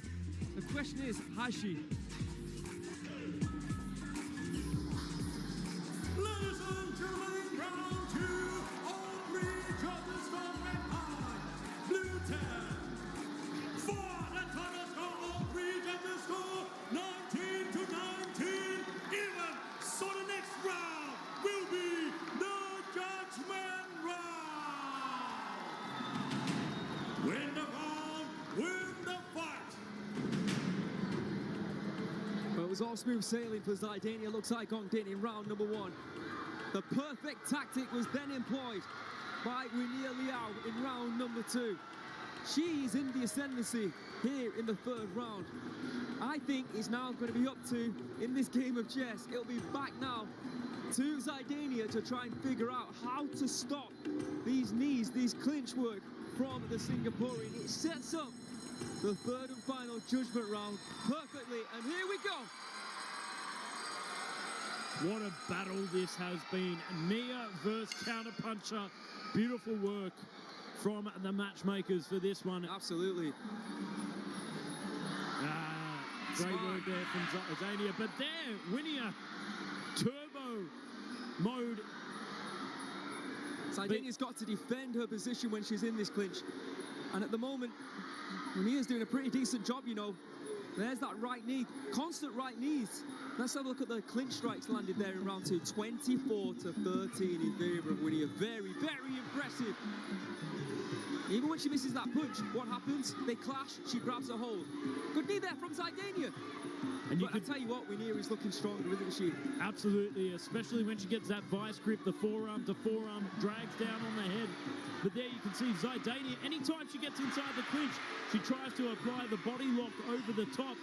The question is, has she? Ladies and gentlemen, round 2, all 3 judges from red eye. Blue 10. For the total score, all 3 judges score 19 to 19 even. So the next round will be the judgment round. Win the round, win the fight. Well, it was all smooth sailing for Zidania. Looks like Gongdin in round number 1. The perfect tactic was then employed by Winnie Liao in round number 2. She's in the ascendancy here in the 3rd round. I think it's now going to be up to, in this game of chess, it'll be back now to Zidania to try and figure out how to stop these knees, these clinch work from the Singaporean. It sets up the 3rd and final judgment round perfectly, and here we go. What a battle this has been. Nia versus counterpuncher. Beautiful work from the matchmakers for this one. Absolutely. Great work there from Zania. But there, Winia, turbo mode. Zidania's got to defend her position when she's in this clinch. And at the moment, Winia's doing a pretty decent job, you know. There's that right knee, constant right knees. Let's have a look at the clinch strikes landed there in round 2. 24-13 in favor of Winia. Very, very impressive. Even when she misses that punch, what happens? They clash, she grabs a hold. Good knee there from Zidania. And I tell you what, Winia is looking stronger, isn't she? Absolutely, especially when she gets that vice grip, the forearm to forearm, drags down on the head. But there you can see Zidania, anytime she gets inside the clinch, she tries to apply the body lock over the top,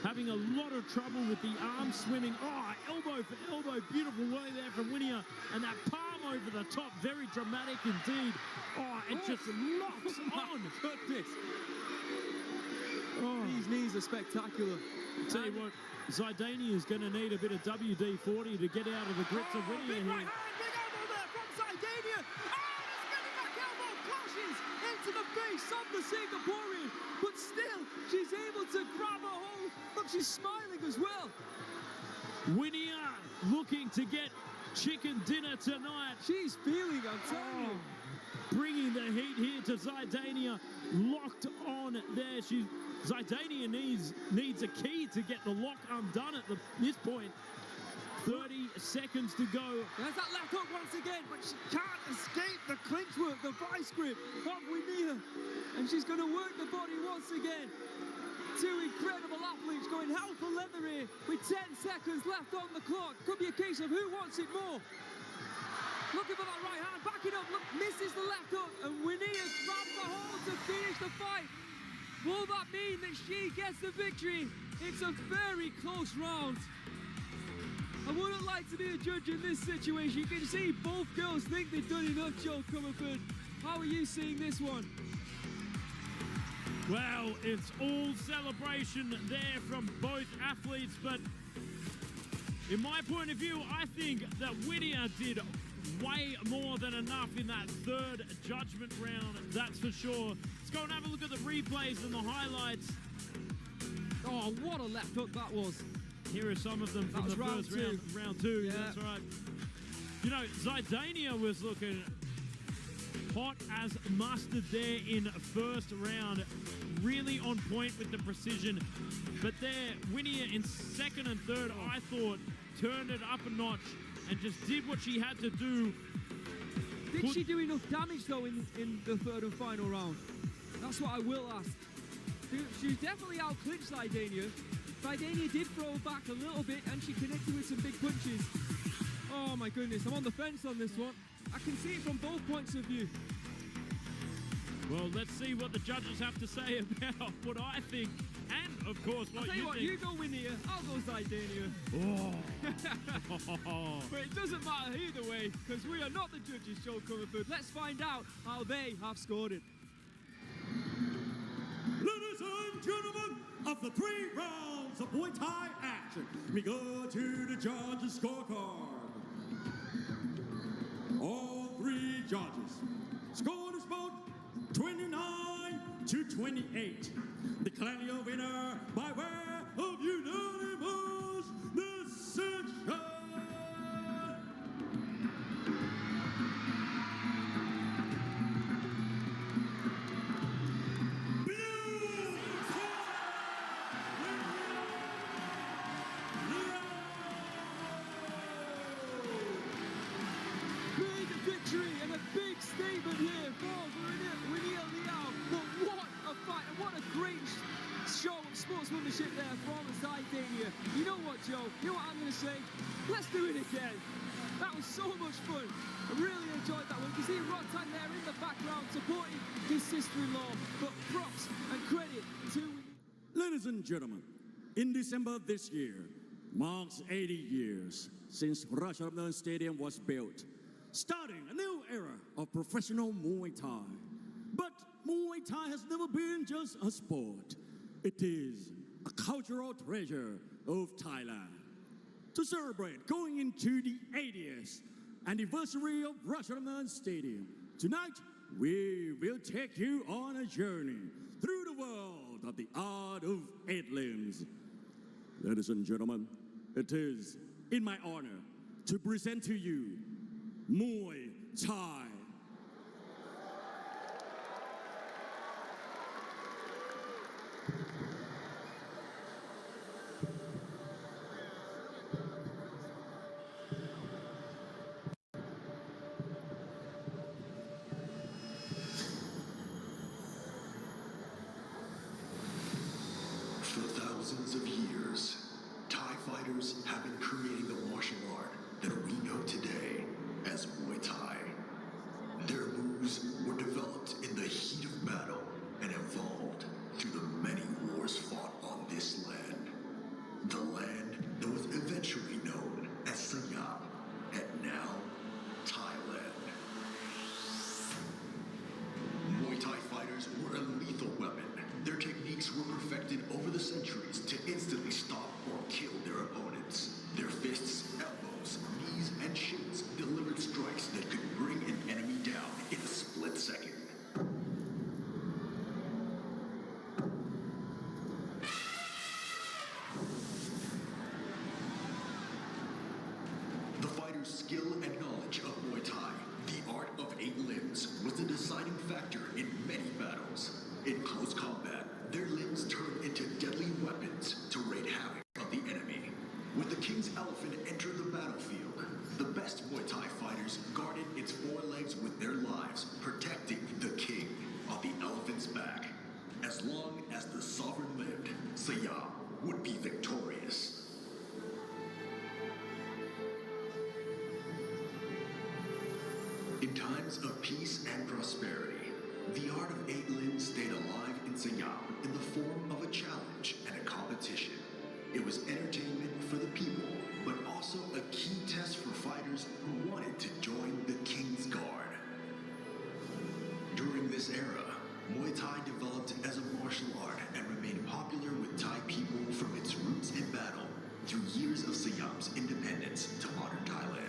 having a lot of trouble with the arm swimming. Oh, elbow for elbow, beautiful way there from Winia. And that palm over the top, very dramatic indeed. Oh, it just locks on. Goodness. Oh. These knees are spectacular. Tell you what, Zidania is going to need a bit of WD-40 to get out of the grips of Winia big here. right hand, big elbow there from Zidania. Oh, the spinning back elbow clashes into the face of the Singaporean. But still, she's able to grab a hold. Look, she's smiling as well. Winia looking to get chicken dinner tonight. She's feeling, I'm telling you. Bringing the heat here to Zidania. Locked on there. Zidania needs a key to get the lock undone at this point. 30 seconds to go. There's that left hook once again, but she can't escape the clinch work, the vice grip of Winia. And she's going to work the body once again. Two incredible athletes going hell for leather here with 10 seconds left on the clock. Could be a case of who wants it more. Looking for that right hand, backing up, look, misses the left hook, and Winia grabs the hold to finish the fight. Will that mean that she gets the victory? It's a very close round. I wouldn't like to be a judge in this situation. You can see both girls think they've done enough, Joe Comerford. How are you seeing this one? Well, it's all celebration there from both athletes, but in my point of view, I think that Winia did way more than enough in that third judgment round, that's for sure. Let's go and have a look at the replays and the highlights. Oh, what a left hook that was. Here are some of them from the first round. Round two, yeah. That's right. You know, Zidania was looking hot as mustard there in first round. Really on point with the precision. But there, Winia in second and third, I thought, turned it up a notch and just did what she had to do. Did she do enough damage, though, in the third and final round? That's what I will ask. She definitely out-clinched Zidania. Zidania did throw back a little bit, and she connected with some big punches. Oh, my goodness. I'm on the fence on this one. I can see it from both points of view. Well, let's see what the judges have to say about what I think, and, of course, what you think. You go Winia, I'll go Zidania. Oh. But it doesn't matter either way, because we are not the judges, Joe Comerford. Let's find out how they have scored it. Ladies and gentlemen, after 3 rounds of Muay Thai action, we go to the judges' scorecard. All 3 judges scored this bout 29-28. Declaring a winner by way of unanimous decision. Big victory and a big statement here for Winia Liao. But what a fight and what a great show of sportsmanship there from Zidania. You know what, Joe? You know what I'm going to say? Let's do it again. That was so much fun. I really enjoyed that one. You can see Rotan there in the background supporting his sister-in-law. But props and credit to... Ladies and gentlemen, in December this year, marks 80 years since Ratchaburi Stadium was built, starting a new era of professional Muay Thai. But Muay Thai has never been just a sport. It is a cultural treasure of Thailand. To celebrate going into the 80th anniversary of Ratchaburi Stadium, tonight we will take you on a journey through the world of the art of 8 limbs. Ladies and gentlemen, it is in my honor to present to you Muay Thai. For thousands of years, Thai fighters have been creating the martial art that we know today as Muay Thai. Their moves were developed in the heat of battle and evolved through the many wars fought on this land. The land that was eventually known as Siam and now Thailand. Muay Thai fighters were a lethal weapon. Their techniques were perfected over the centuries to instantly stop or kill their opponents. Their fists, elbows, knees, and shins delivered strikes that could bring an enemy down in a split second. The fighter's skill and knowledge of Muay Thai, the art of 8 limbs, was the deciding factor in many battles. In close combat, their limbs turned into deadly weapons to wreak havoc of the enemy. When the king's elephant entered the battlefield, the best Muay Thai fighters guarded its 4 legs with their lives, protecting the king on the elephant's back. As long as the sovereign lived, Siam would be victorious. In times of peace and prosperity, the art of 8 limbs stayed alive in Siam in the form of a challenge and a competition. It was entertainment for the people, but also a key test for fighters who wanted to join the King's Guard. During this era, Muay Thai developed as a martial art and remained popular with Thai people from its roots in battle through years of Siam's independence to modern Thailand.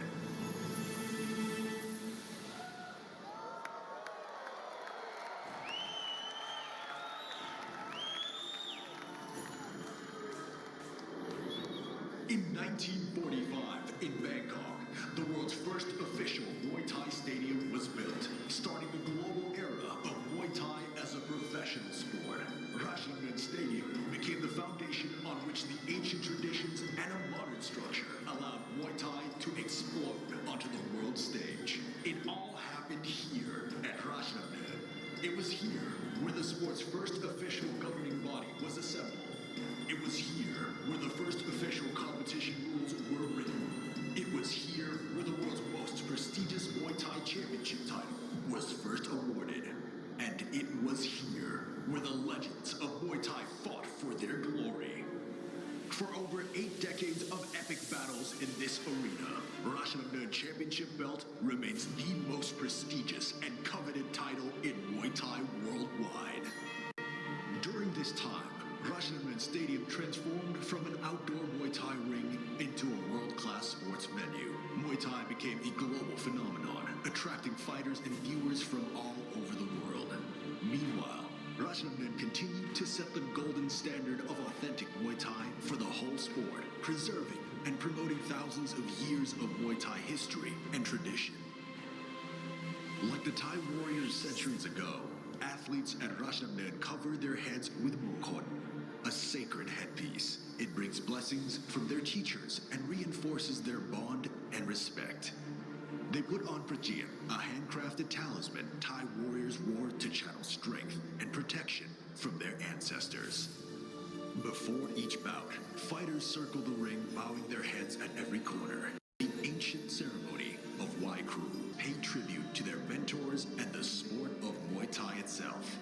In 1945, in Bangkok, the world's first official Muay Thai stadium was built, starting the global era of Muay Thai as a professional sport. Ratchanan Stadium became the foundation on which the ancient traditions and a modern structure allowed Muay Thai to explode onto the world stage. It all happened here at Ratchanan. It was here where the sport's first official governing body was assembled. It was here where the first official competition rules were written. It was here where the world's most prestigious Muay Thai championship title was first awarded. And it was here where the legends of Muay Thai fought for their glory. For over 8 decades of epic battles in this arena, Ratchanan Championship belt remains the most prestigious and coveted title in Muay Thai worldwide. During this time, Ratchanan Stadium transformed from an outdoor Muay Thai ring into a world-class sports venue. Muay Thai became a global phenomenon, attracting fighters and viewers from all over the world. Meanwhile, Ratchanan continued to set the golden standard of authentic Muay Thai for the whole sport, preserving and promoting thousands of years of Muay Thai history and tradition. Like the Thai warriors centuries ago, athletes at Ratchanan cover their heads with mukot, a sacred headpiece. It brings blessings from their teachers and reinforces their bond and respect. They put on prajian, a handcrafted talisman Thai warriors wore to channel strength and protection from their ancestors. Before each bout, fighters circle the ring, bowing their heads at every corner. The ancient ceremony of Waikru paid tribute to their mentors and the sport of Muay Thai itself.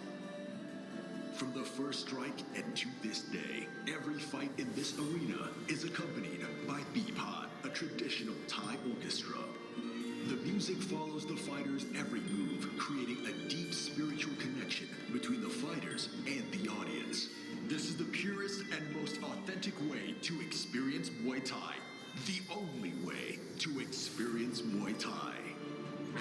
From the first strike and to this day, every fight in this arena is accompanied by Bipad, a traditional Thai orchestra. The music follows the fighters' every move, creating a deep spiritual connection between the fighters and the audience. This is the purest and most authentic way to experience Muay Thai. The only way to experience Muay Thai.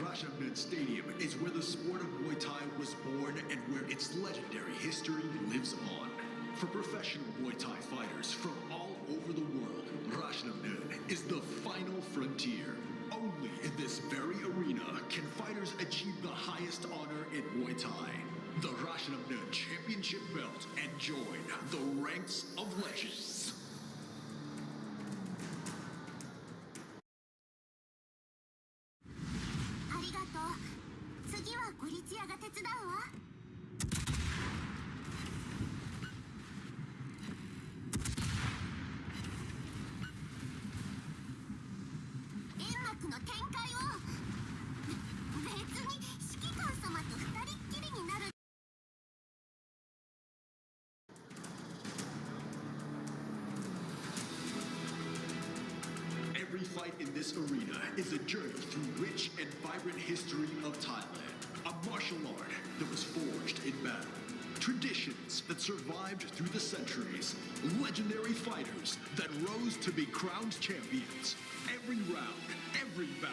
Ratchaburi Stadium is where the sport of Muay Thai was born and where its legendary history lives on. For professional Muay Thai fighters from all over the world, Ratchaburi is the final frontier. Only in this very arena can fighters achieve the highest honor in Muay Thai, the Ratchaburi Championship belt, and join the ranks of legends. ありがとう。次はゴリチアが手伝うわ。煙幕の展開を。別に指揮官様と二人っきりになる。 Every fight in this arena is a journey through rich and vibrant history of Thailand. A martial art that was forged in battle. Traditions that survived through the centuries. Legendary fighters that rose to be crowned champions. Every round, every bout,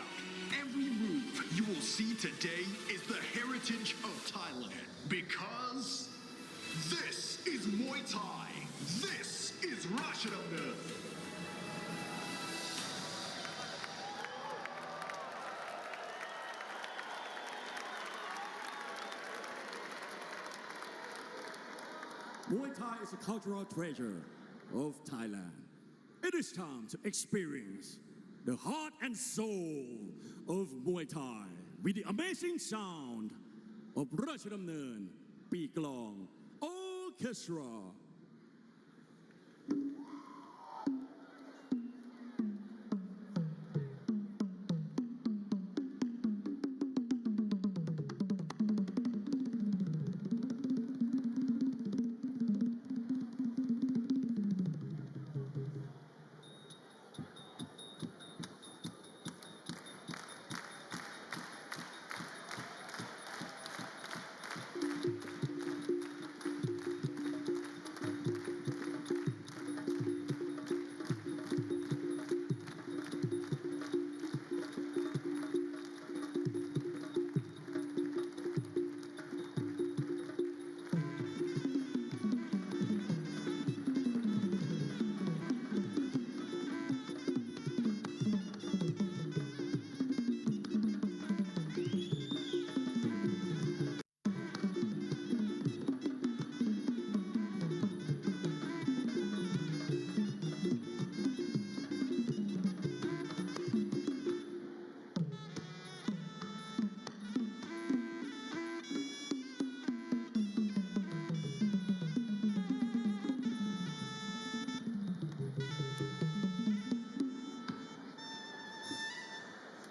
every move you will see today is the heritage of Thailand. Because this is Muay Thai. This is Ratchaburi. Muay Thai is a cultural treasure of Thailand. It is time to experience the heart and soul of Muay Thai with the amazing sound of Ratchaburi Peeklong Orchestra.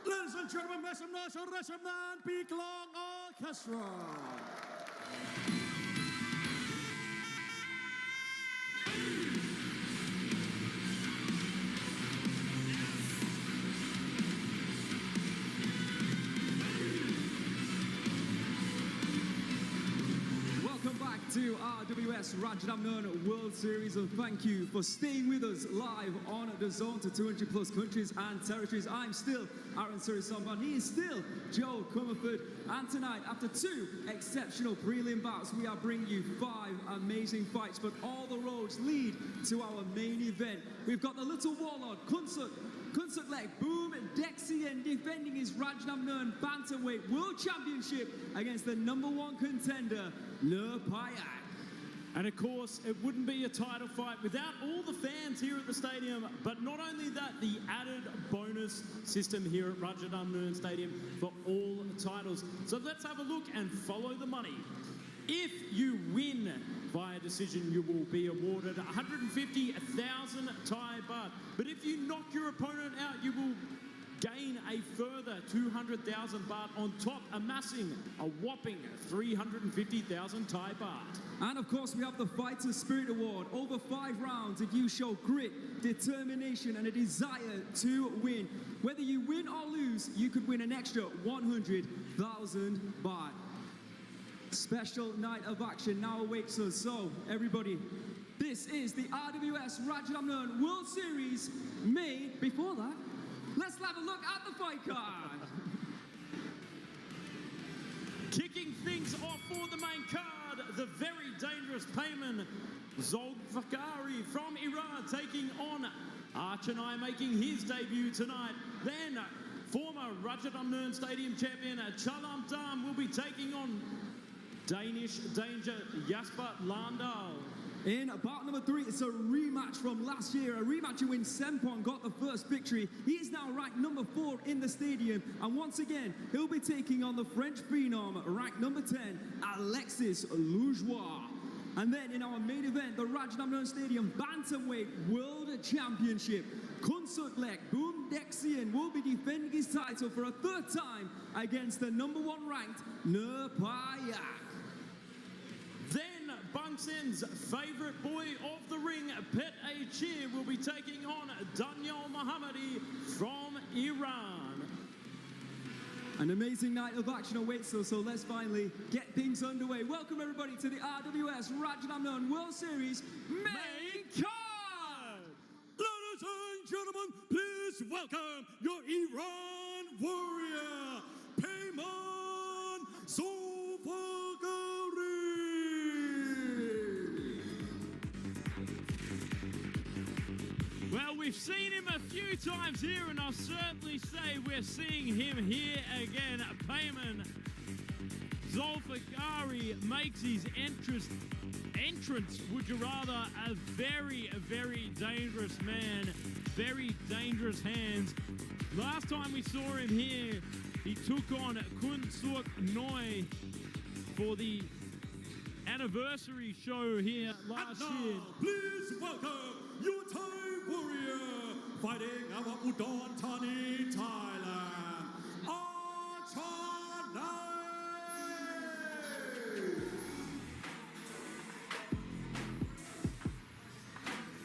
Ladies and gentlemen, make some noise for Ratchaburi Peeklong Orchestra. Welcome back to RWS Ratchaburi World Series, and thank you for staying with us live on the zone to 200 plus countries and territories. I'm still Aaron Surisamban, he is still Joe Comerford, and tonight, after two exceptional prelim bouts, we are bringing you 5 amazing fights, but all the roads lead to our main event. We've got the Little Warlord, Kunsuk Leg, Boom Dexian defending his Ratchaburi Bantamweight World Championship against the #1 contender, Le Payak. And of course, it wouldn't be a title fight without all the fans here at the stadium. But not only that, the added bonus system here at Ratchaburi Stadium for all titles. So let's have a look and follow the money. If you win via decision, you will be awarded 150,000 Thai baht. But if you knock your opponent out, you will gain a further 200,000 baht on top, amassing a whopping 350,000 Thai baht. And of course, we have the Fighter Spirit Award. Over 5 rounds, if you show grit, determination, and a desire to win. Whether you win or lose, you could win an extra 100,000 baht. Special night of action now awaits us. So, everybody, this is the RWS Ratchaburi World Series made. Before that, let's have a look at the fight card. things off for the main card, the very dangerous Payman Zulfikari from Iran taking on Archanai, making his debut tonight. Then former Rajadamnern Stadium champion Chalam Dam will be taking on Danish danger Jasper Landau. In bout number 3, it's a rematch from last year, a rematch in which Sempon got the first victory. He is now ranked number 4 in the stadium, and once again, he'll be taking on the French phenom, ranked number 10, Alexis Lougeois. And then in our main event, the Rajadamnern Stadium Bantamweight World Championship, Kunsutlek Boomdexian will be defending his title for a 3rd time against the number 1 ranked Nerpayak. Then Bangsen's favourite boy of the ring, Pet Achir, will be taking on Daniel Mohammadi from Iran. An amazing night of action awaits us, so let's finally get things underway. Welcome everybody to the RWS Rajadamnern World Series main card! Ladies and gentlemen, please welcome your Iran warrior, Payman Zulfikari. Well, we've seen him a few times here, and I'll certainly say we're seeing him here again. Payman Zulfikari makes his entrance, would you rather, a very, very dangerous man, very dangerous hands. Last time we saw him here, he took on Kun Suk Noi for the anniversary show here last year. Please welcome your Thai warrior, fighting out of Udon Thani, Thailand, Archanai.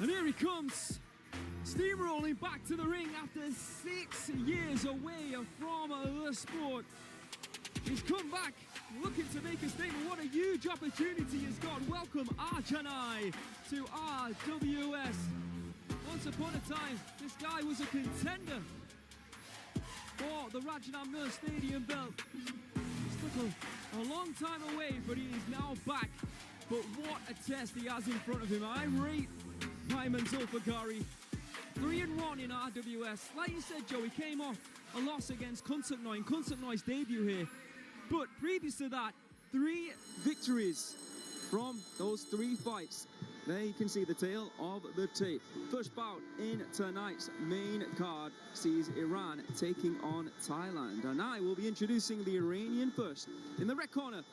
And here he comes, steamrolling back to the ring after 6 years away from the sport. He's come back looking to make a statement. What a huge opportunity he's got. Welcome Archanai to RWS. Once upon a time, this guy was a contender for the Rajadamnern Stadium belt. It's took a long time away, but he is now back. But what a test he has in front of him. I rate Payman Zulfikari 3-1 in RWS. Like you said, Joe, he came off a loss against Kunsuk Noi in Kunsuk Noi's debut here. But previous to that, 3 victories from those 3 fights. There you can see the tail of the tape. First bout in tonight's main card sees Iran taking on Thailand. And I will be introducing the Iranian first. In the red corner,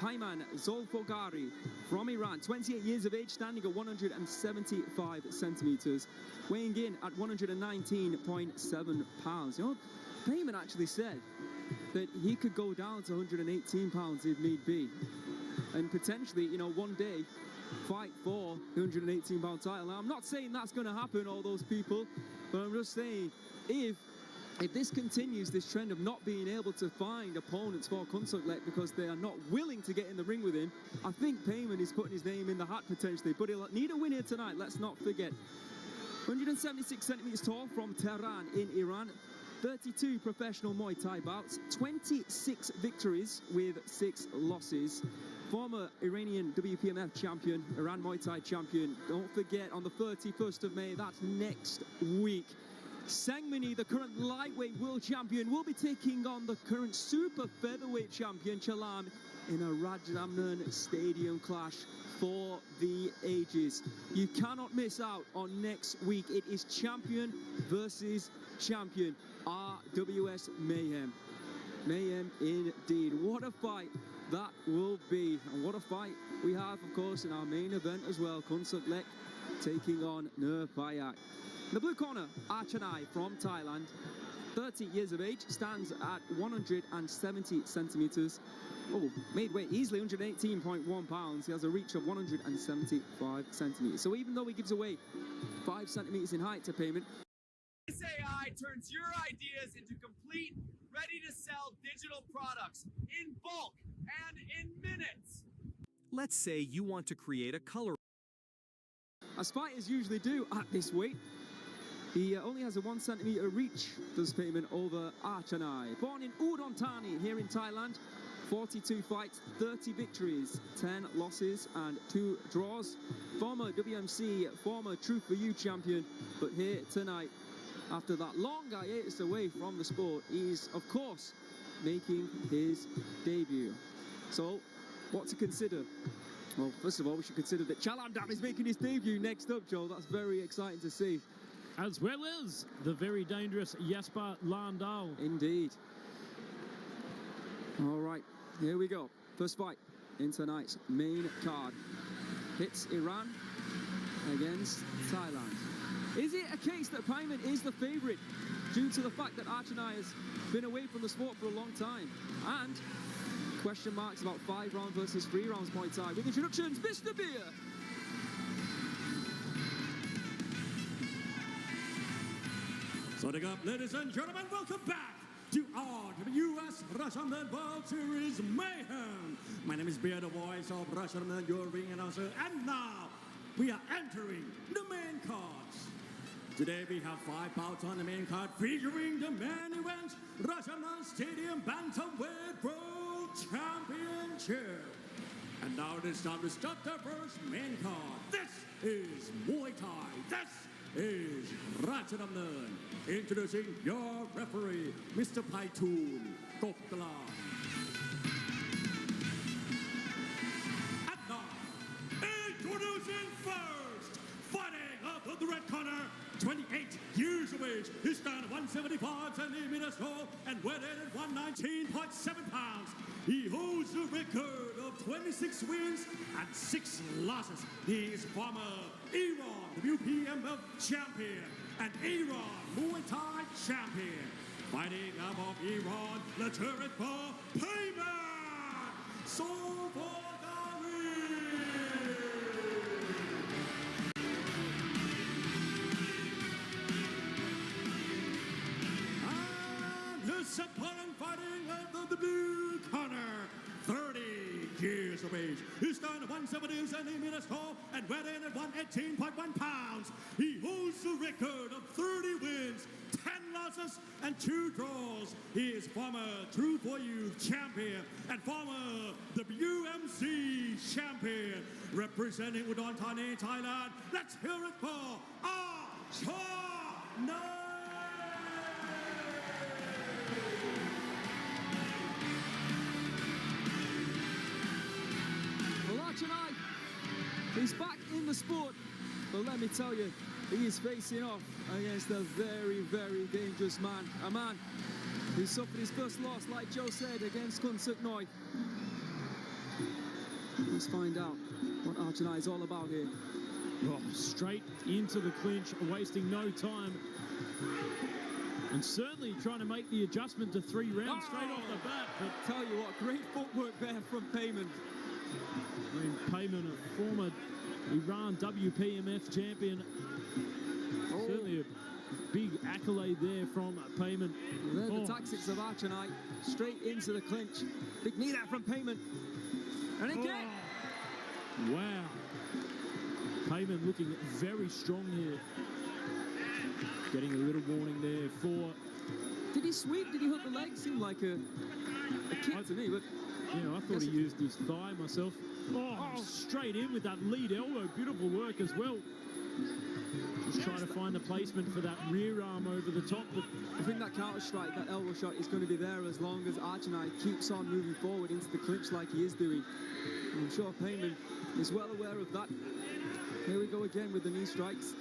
Payman Zulfikari from Iran, 28 years of age, standing at 175 centimeters, weighing in at 119.7 pounds. You know, Payman actually said that he could go down to 118 pounds if need be, and potentially, you know, one day fight for the 118-pound title. Now, I'm not saying that's going to happen, all those people, but I'm just saying if this continues, this trend of not being able to find opponents for Kunsutlek because they are not willing to get in the ring with him, I think Payman is putting his name in the hat potentially, but he'll need a win here tonight, let's not forget. 176 centimeters tall from Tehran in Iran. 32 professional Muay Thai bouts, 26 victories with 6 losses. Former Iranian WPMF champion, Iran Muay Thai champion. Don't forget, on the 31st of May, that's next week, Sangmini, the current lightweight world champion, will be taking on the current super featherweight champion, Chalam, in a Rajadamnern Stadium clash for the ages. You cannot miss out on next week. It is champion versus champion. RWS Mayhem. Mayhem indeed. What a fight that will be. And what a fight we have, of course, in our main event as well. Kunsutlek taking on Nerpayak. In the blue corner, Archanai from Thailand. 30 years of age, stands at 170 centimeters. Oh, made weight easily, 118.1 pounds. He has a reach of 175 centimeters. So even though he gives away 5 centimeters in height to Payman, This AI turns your ideas into complete, ready-to-sell digital products in bulk and in minutes. Let's say you want to create a color, as fighters usually do at this weight. He only has a 1 centimeter reach, does Payman, over Archanai. Born in Udon Thani here in Thailand. 42 fights, 30 victories, 10 losses and 2 draws. Former WMC, former Truth for You champion, but here tonight, after that long hiatus away from the sport, he's of course making his debut. So, what to consider? Well, first of all, we should consider that Chalandam is making his debut next up, Joel. That's very exciting to see. As well as the very dangerous Jasper Landau. Indeed. All right, here we go. First fight in tonight's main card. Hits Iran against Thailand. Is it a case that Paiman is the favourite due to the fact that Archanai has been away from the sport for a long time? And question marks about 5 rounds versus 3 rounds Muay Thai. With introductions, Mr. Beer. Starting up, ladies and gentlemen, welcome back to RWS Russian World Series Mayhem. My name is Beer, the voice of Russian, your ring announcer, and now we are entering the main cards. Today we have 5 bouts on the main card featuring the main event, Russian Stadium Bantamweight World Championship. And now it is time to start the first main card. This is Muay Thai. This is Ratchanamnan. Introducing your referee, Mr. Paitoon Tokla. And now, introducing first, fighting up of the red corner, 28 years of age. He stands 175 centimeters tall and weighed in at 119.7 pounds. He holds a record of 26 wins and 6 losses. He is former Iran WPMF champion and Iran Muay Thai champion. Fighting out of Iran, let's hear it for Payman Sovodari. And his opponent fighting out of the blue corner, 30 years of age. He stands 170 centimeters tall and weighed in at 118.1 pounds. He holds a record of 30 wins, 10 losses, and 2 draws. He is former True for Youth champion and former WMC champion. Representing Udon Thani, Thailand, let's hear it for Archanai. Archanai, he's back in the sport, but let me tell you, he is facing off against a very, very dangerous man. A man who suffered his first loss, like Joe said, against Kun Suk Noi. Let's find out what Archanai is all about here. Oh, straight into the clinch, wasting no time. And certainly trying to make the adjustment to 3 rounds straight off the bat. But tell you what, great footwork there from Payman. I mean, Payman, a former Iran WPMF champion. Certainly a big accolade there from Payman. They're the tactics of Archanai. Straight into the clinch. Big knee there from Payman. And again. Oh. Wow. Payman looking very strong here. Getting a little warning there for... Did he sweep? Did he hook the leg? Seemed like a kick to me, but... Yeah, I thought he used his thigh myself. Oh, straight in with that lead elbow. Beautiful work as well. Just trying to find the placement for that rear arm over the top. But I think that counter strike, that elbow shot, is going to be there as long as Archanai keeps on moving forward into the clinch like he is doing. And I'm sure Payman is well aware of that. Here we go again with the knee strikes.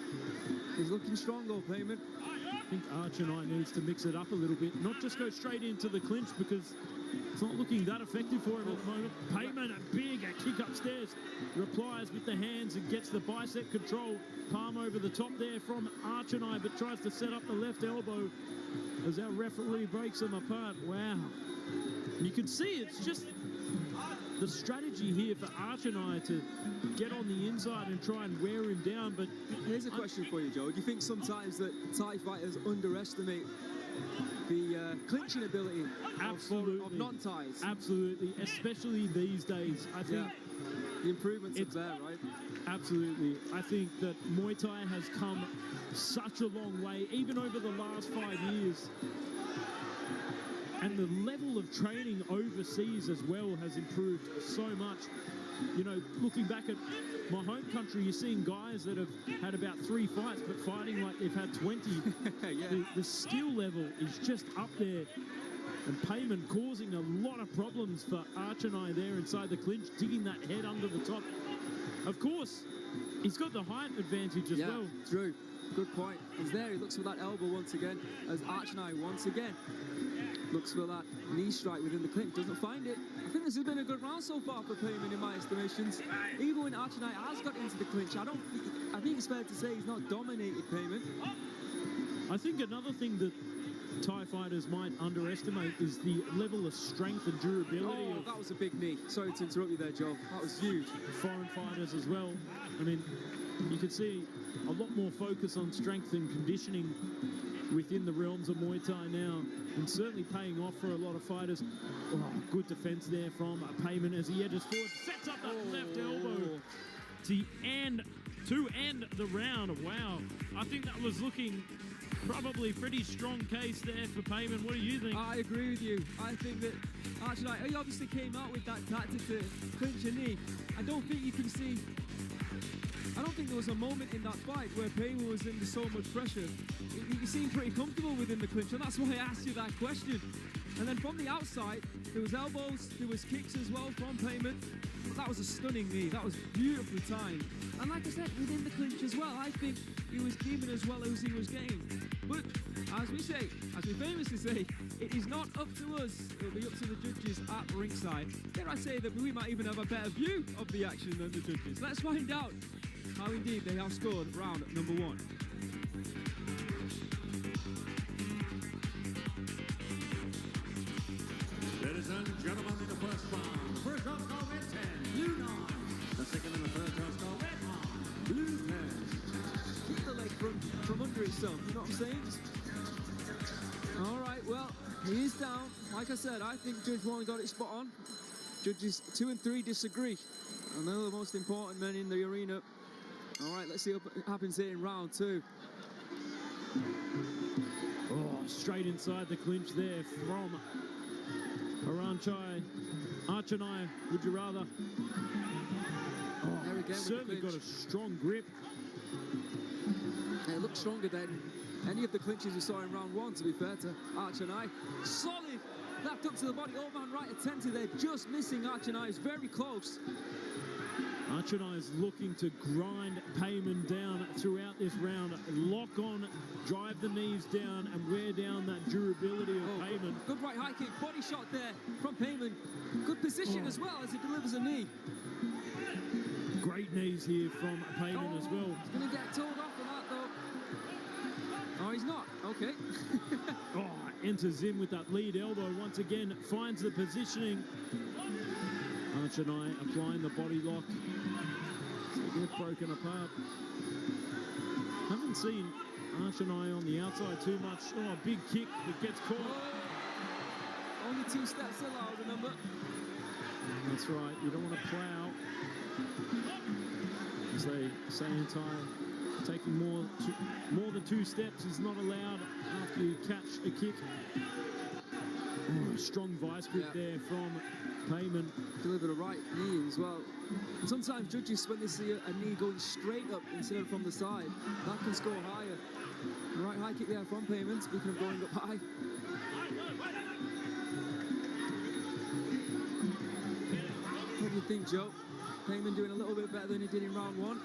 He's looking strong though, Payman. I think Archanai needs to mix it up a little bit. Not just go straight into the clinch, because it's not looking that effective for him at the moment. Payman, a big kick upstairs. Replies with the hands and gets the bicep control. Palm over the top there from Archanai, but tries to set up the left elbow as our referee breaks them apart. Wow. You can see it's just the strategy here for Archanai to get on the inside and try and wear him down. But here's a question for you, Joe. Do you think sometimes that Thai fighters underestimate the clinching ability of non-Thais? Absolutely, especially these days. I think the improvements are there, right? Absolutely. I think that Muay Thai has come such a long way, even over the last 5 years. And the level of training overseas as well has improved so much. You know, looking back at my home country, you're seeing guys that have had about 3 fights, but fighting like they've had 20. Yeah. The skill level is just up there. And Payman causing a lot of problems for Arch and I there inside the clinch, digging that head under the top. Of course, he's got the height advantage as well. True. Good point. He's there. He looks for that elbow once again, as Arch and I once again looks for that knee strike within the clinch. Doesn't find it. I think this has been a good round so far for Payman in my estimations. Even when Arch and I has got into the clinch, I think it's fair to say he's not dominated Payman. I think another thing that Thai fighters might underestimate is the level of strength and durability. Oh, that was a big knee. Sorry to interrupt you there, Joe. That was huge. Foreign fighters as well. I mean, you can see a lot more focus on strength and conditioning within the realms of Muay Thai now, and certainly paying off for a lot of fighters. Oh, good defense there from Payman as he edges forward, sets up that left elbow to end the round. Wow, I think that was looking probably pretty strong case there for Payman. What do you think? I agree with you. I think that Arch and I, he obviously came out with that tactic to clinch a knee. I don't think there was a moment in that fight where Payman was under so much pressure. He seemed pretty comfortable within the clinch, and that's why I asked you that question. And then from the outside, there was elbows, there was kicks as well from Payman. But that was a stunning knee. That was beautifully timed. And like I said, within the clinch as well, I think he was keeping as well as he was getting. But as we famously say, it is not up to us. It'll be up to the judges at ringside. Dare I say that we might even have a better view of the action than the judges. Let's find out how indeed they have scored round number 1. Ladies and gentlemen, in the first round, the first round score red 10, blue 9. The second and the third round score red 1, blue 10. Keep the leg from under itself, you know what I'm saying? All right, well, he is down. Like I said, I think Judge 1 got it spot on. Judges 2 and 3 disagree. And they're the most important men in the arena. All right, let's see what happens here in round 2. Oh, straight inside the clinch there from Aranchai. Arch and I, would you rather? Oh, certainly got a strong grip. It looked stronger than any of the clinches we saw in round 1, to be fair to Arch and I. Solid left up to the body. Old man right attentive there, just missing Arch and I. Is very close. Arch and I is looking to grind Payman down throughout this round. Lock on, drive the knees down, and wear down that durability of Payman. Good right high kick, body shot there from Payman. Good position as well as he delivers a knee. Great knees here from Payman as well. He's going to get told off for that though. Oh, he's not. Okay. Enters in with that lead elbow once again, finds the positioning. Arch and I applying the body lock. So they get broken apart. Haven't seen Arch and I on the outside too much. Oh, big kick that gets caught. Only 2 steps allowed, remember? That's right, you don't want to plow. As they say in Thai, taking more than 2 steps is not allowed after you catch a kick. Oh, strong vice grip there from Payman. Delivered a right knee as well. And sometimes judges, when they see a knee going straight up instead of from the side, that can score higher. The right high kick there from Payman, speaking of going up high. What do you think, Joe? Payman doing a little bit better than he did in round 1.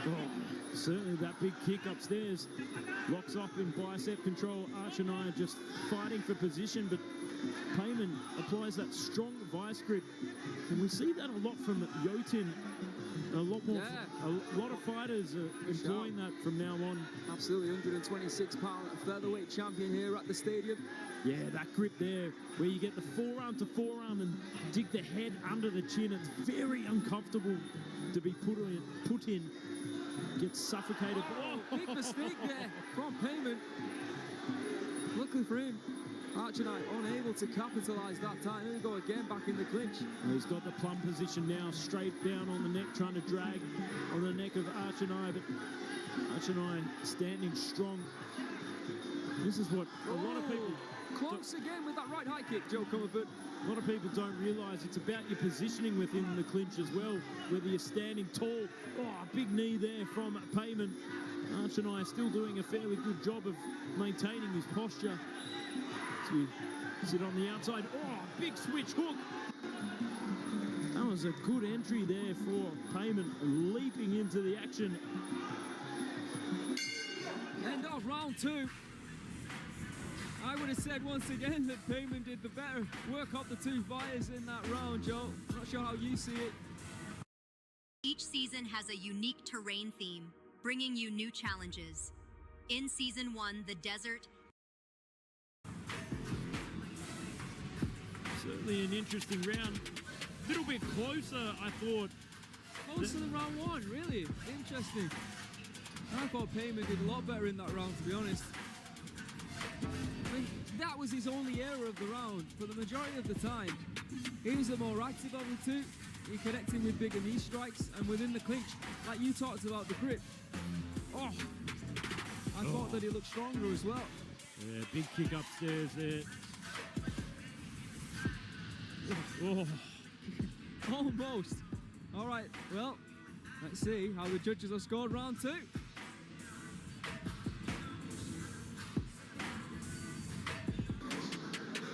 Oh, certainly that big kick upstairs. Locks up in bicep control. Arch and I are just fighting for position, but Payman applies that strong vice grip. And we see that a lot from Yotin. A lot of fighters are employing that from now on. Absolutely, 126-pound featherweight champion here at the stadium. Yeah, that grip there, where you get the forearm to forearm and dig the head under the chin. It's very uncomfortable to be put in. Gets suffocated. Oh, big mistake there from Payman. Luckily for him, Arch and I unable to capitalise that time. Here we go again, back in the clinch. He's got the plumb position now, straight down on the neck, trying to drag on the neck of Arch and I, but Arch and I standing strong. This is what a lot of people close again with that right high kick, Joe Comerford. A lot of people don't realise it's about your positioning within the clinch as well, whether you're standing tall. Oh, a big knee there from Payman. Arch and I are still doing a fairly good job of maintaining his posture. So we sit on the outside. Oh, big switch hook. That was a good entry there for Payman, leaping into the action. End of round 2. I would have said once again that Payman did the better work of the two fighters in that round, Joe. Not sure how you see it. Each season has a unique terrain theme, bringing you new challenges. In Season 1, the desert. Certainly an interesting round. A little bit closer, I thought. Closer than round 1, really? Interesting. I thought Payman did a lot better in that round, to be honest. I mean, that was his only error of the round. For the majority of the time, he was the more active of the two. He connected with bigger knee strikes, and within the clinch, like you talked about, the grip. Oh, I thought that he looked stronger as well. Yeah, big kick upstairs there. Oh. Almost. All right, well, let's see how the judges have scored round 2.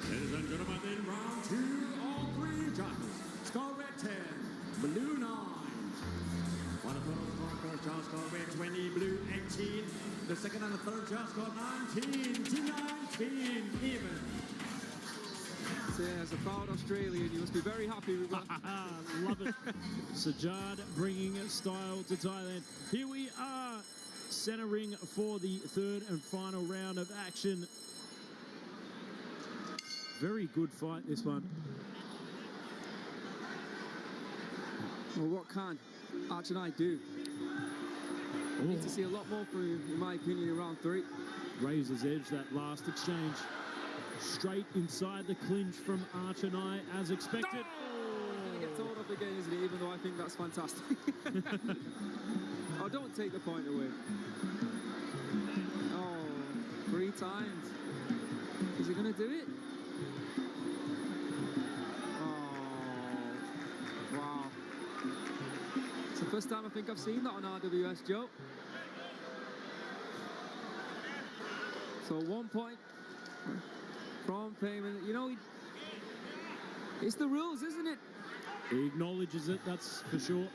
Ladies and gentlemen, in round 2, all 3 judges. Score red 10, blue 9. One of those first judge scored red 20, blue 18. The second and the third judge scored 19 to 19 even. So as a proud Australian, you must be very happy with that. Love it. Sajjad bringing style to Thailand. Here we are, centering for the third and final round of action. Very good fight, this one. Well, what can Arch and I do? We need to see a lot more from him, in my opinion, in round 3. Razor's edge, that last exchange. Straight inside the clinch from Arch and I, as expected. Gonna get told off again, isn't it? Even though I think that's fantastic. Oh, don't take the point away. Oh, 3 times. Is he gonna do it? Oh, wow. It's the first time I think I've seen that on RWS, Joe. So 1 point from Payman. You know, it's the rules, isn't it? He acknowledges it, that's for sure.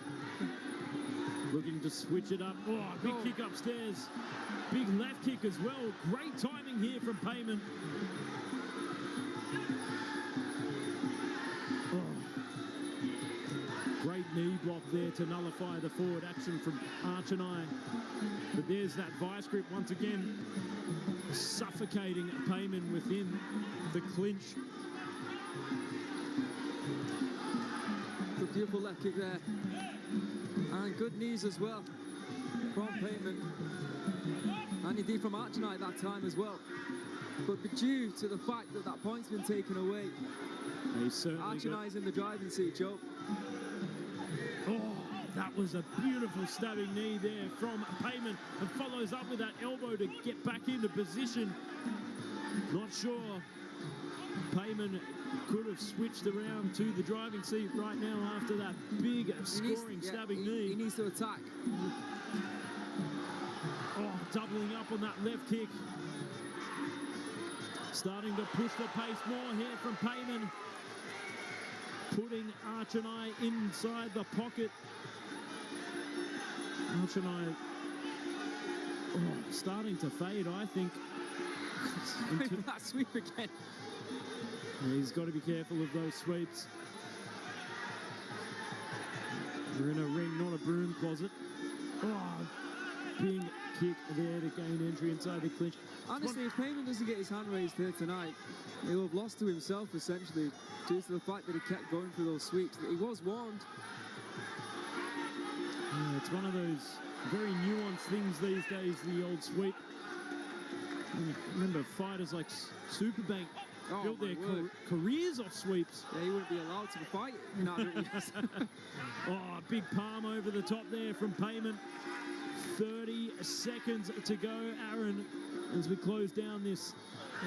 Looking to switch it up. Oh, big kick upstairs. Big left kick as well. Great timing here from Payman. Oh. Great knee block there to nullify the forward action from Arch and I. But there's that vice grip once again, suffocating Payman within the clinch. Good beautiful left kick there. And good knees as well from Payman. And indeed from Arch and I that time as well. But due to the fact that that point's been taken away, Arch and I's in the driving seat, Joe. Oh, that was a beautiful stabbing knee there from Payman, and follows up with that elbow to get back into position. Not sure Payman could have switched around to the driving seat right now after that big scoring stabbing knee. He needs to attack. Oh, doubling up on that left kick. Starting to push the pace more here from Payman. Putting Arch and I inside the pocket. Arch and I starting to fade, I think. That sweep again. He's got to be careful of those sweeps. We're in a ring, not a broom closet. Oh, big kick there to gain entry inside the clinch. Honestly, if Payman doesn't get his hand raised here tonight, he will have lost to himself, essentially, due to the fact that he kept going through those sweeps. He was warned. Yeah, it's one of those very nuanced things these days, the old sweep. I remember fighters like Superbank built their careers off sweeps. Yeah, he wouldn't be allowed to fight in RWS. Oh, a big palm over the top there from Payman. 30 seconds to go, Aaron, as we close down this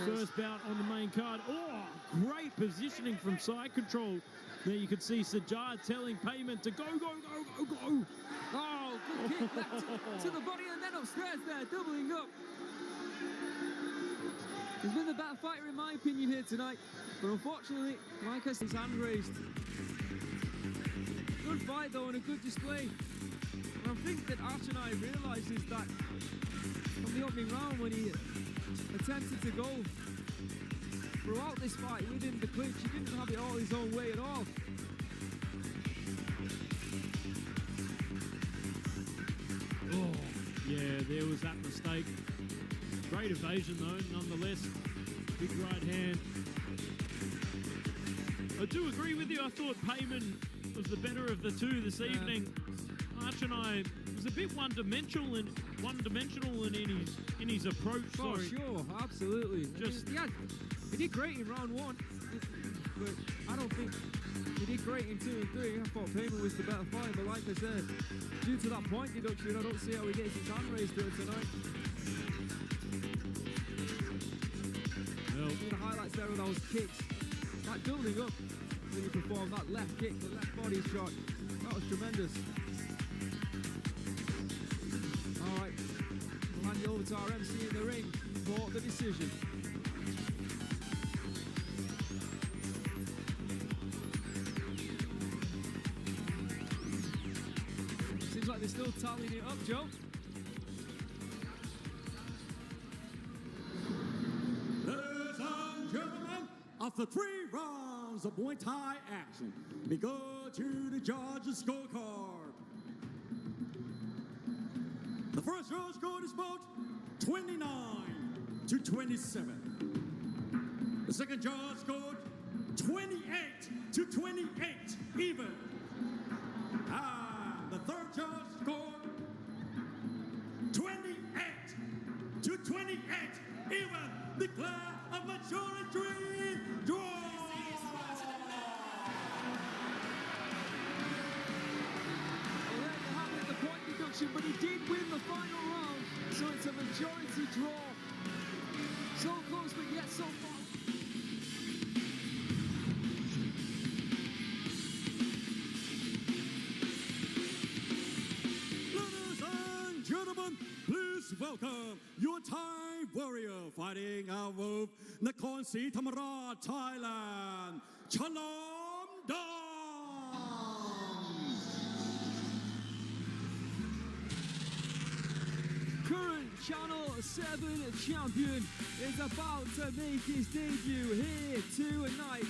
First bout on the main card. Oh, great positioning from side control. There you could see Sajjad telling Payman to go, go, go, go, go. Oh, good kick back to the body and then upstairs there, doubling up. He's been the better fighter in my opinion here tonight, but unfortunately, like I said, his hand raised. Good fight though and a good display. And I think that Archonai realises that from the opening round when he attempted to go throughout this fight within the clinch, he didn't have it all his own way at all. Oh, yeah, there was that mistake. Great evasion though, nonetheless. Big right hand. I do agree with you. I thought Payman was the better of the two this evening. Archonai was a bit one-dimensional in his approach. Oh, sure, absolutely. Just he did great in round one, but I don't think he did great in 2 and 3. I thought Payman was the better fighter, but like I said, due to that point deduction, I don't see how he gets his hand raised here tonight. Some of the highlights there of those kicks, that doubling up when he performed that left kick, the left body shot, that was tremendous. All right, we'll hand it over to our MC in the ring for the decision. Seems like they're still tallying it up, Joe. After 3 rounds of Muay Thai action, we go to the judges' scorecard. The first judge scored is about 29 to 27. The second judge scored 28 to 28 even. And the third judge scored 28 to 28 even. Declare a majority draw. But he did win the final round, so it's a majority draw. So close, but yet so far. Ladies and gentlemen, please welcome your Thai warrior fighting out of Nakhon Si Thammarat, Thailand, Chalam Dam. Current Channel 7 champion is about to make his debut here tonight.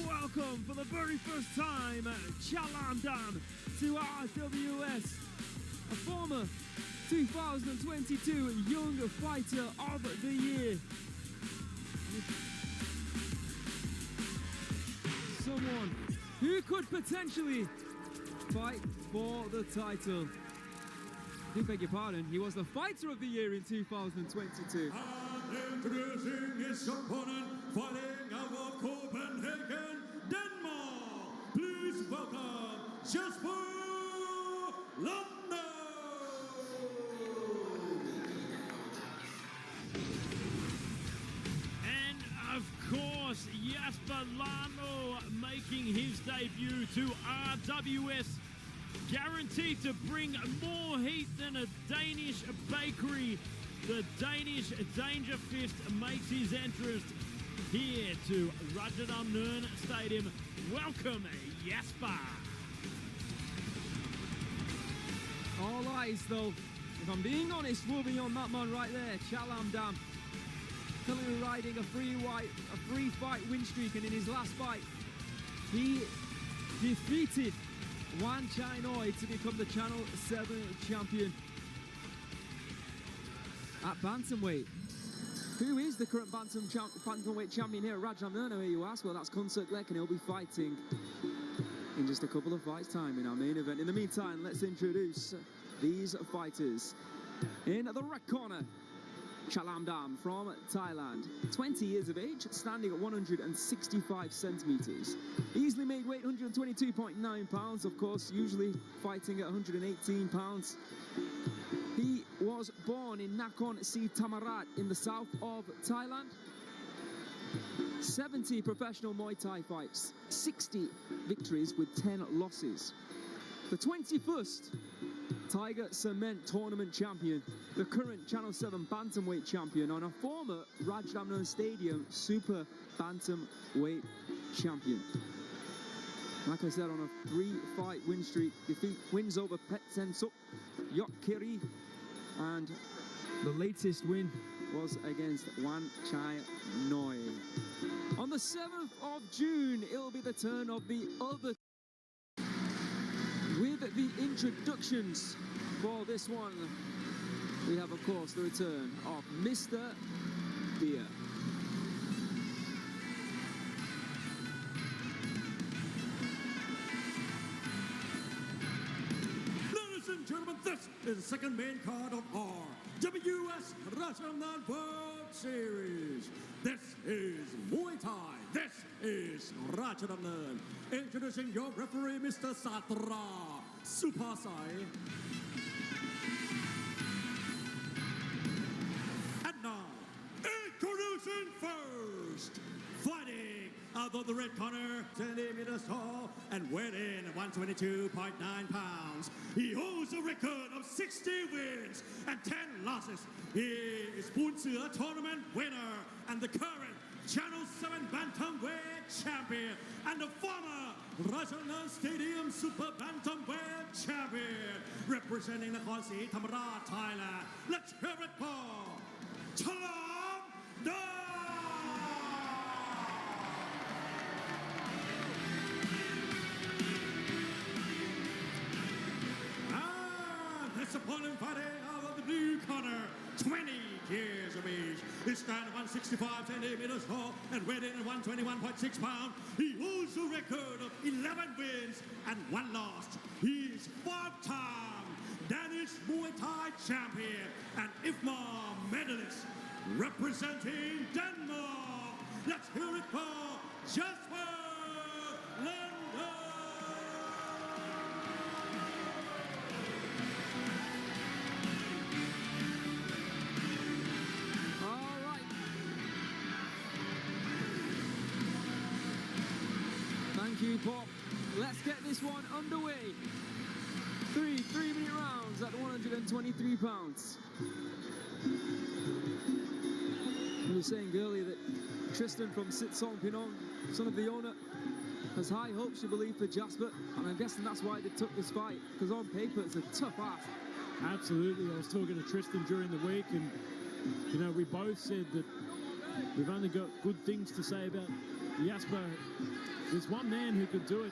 Welcome for the very first time, Chalam Dam to RWS, a former 2022 Young Fighter of the Year. Someone who could potentially fight for the title. I do beg your pardon, he was the Fighter of the Year in 2022. And introducing his opponent, fighting out of Copenhagen, Denmark. Please welcome Jesper Lando. And of course, Jesper Lando making his debut to RWS. Guaranteed to bring more heat than a Danish bakery. The Danish Danger Fist makes his entrance here to Rajadamnern Stadium. Welcome, Jesper. All eyes, though, if I'm being honest, will be on that man right there, Chalam Dam. Currently riding a free fight win streak, and in his last fight, he defeated Wan Chai Noi to become the Channel 7 champion. At bantamweight, who is the current bantamweight champion here at Rajadamnern, you ask? Well, that's Kun Suk Lek, and he'll be fighting in just a couple of fights' time in our main event. In the meantime, let's introduce these fighters. In the red corner, Chalam Dam from Thailand, 20 years of age, standing at 165 centimeters. Easily made weight, 122.9 pounds, of course, usually fighting at 118 pounds. He was born in Nakhon Si Thammarat in the south of Thailand. 70 professional Muay Thai fights, 60 victories with 10 losses. The 21st Tiger Cement Tournament champion, the current Channel 7 Bantamweight champion, and a former Rajdamnern Stadium Super Bantamweight champion. Like I said, on a 3-fight win streak, wins over Pet Sensuk, Yok Kiri, and the latest win was against Wan Chai Noi. On the 7th of June, it'll be the turn of the other. With the introductions for this one, we have, of course, the return of Mr. Beer. Ladies and gentlemen, this is the second main card of RWS Rajdamnern World Series. This is Muay Thai. This is Rajdamnern. Introducing your referee, Mr. Satra Supasai. And now, introducing first, fighting out of the red corner, 10 meters tall and weighing in at 122.9 pounds. He holds a record of 60 wins and 10 losses. He is Bunsia tournament winner and the current Channel 7 Bantamweight champion and the former Rajdamnern Stadium Super Bantamweight champion, representing Nakhon Si Thammarat, Thailand. Let's hear it for Chalam Dam! And his opponent fighting out of the blue corner, 20 years of age. He stands at 165 centimeters tall and weighing in at 121.6 pounds. He holds a record of 11 wins and 1 loss. He's 5-time Danish Muay Thai champion and IFMA medalist representing Denmark. Let's hear it for Jasper Linder. Thank you, Pop. Let's get this one underway. 3-minute rounds at 123 pounds. We were saying earlier that Tristan from Sitsong Pinong, son of the owner, has high hopes, you believe, for Jasper, and I'm guessing that's why they took this fight, because on paper it's a tough ask. Absolutely. I was talking to Tristan during the week, and you know, we both said that we've only got good things to say about Jasper. There's one man who could do it,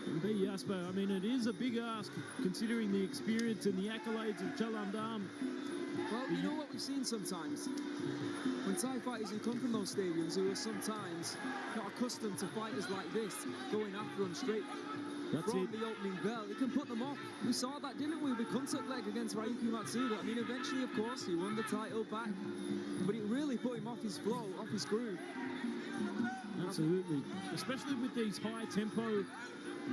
and be Jasper. I mean, it is a big ask considering the experience and the accolades of Chalam Dam. Well, you know what we've seen sometimes? When Thai fighters who come from those stadiums who are sometimes not accustomed to fighters like this, going after them straight from the opening bell, it can put them off. We saw that, didn't we, with contact leg against Ryuki Matsuda. I mean, eventually, of course, he won the title back, but it really put him off his flow, off his groove. Absolutely, especially with these high tempo,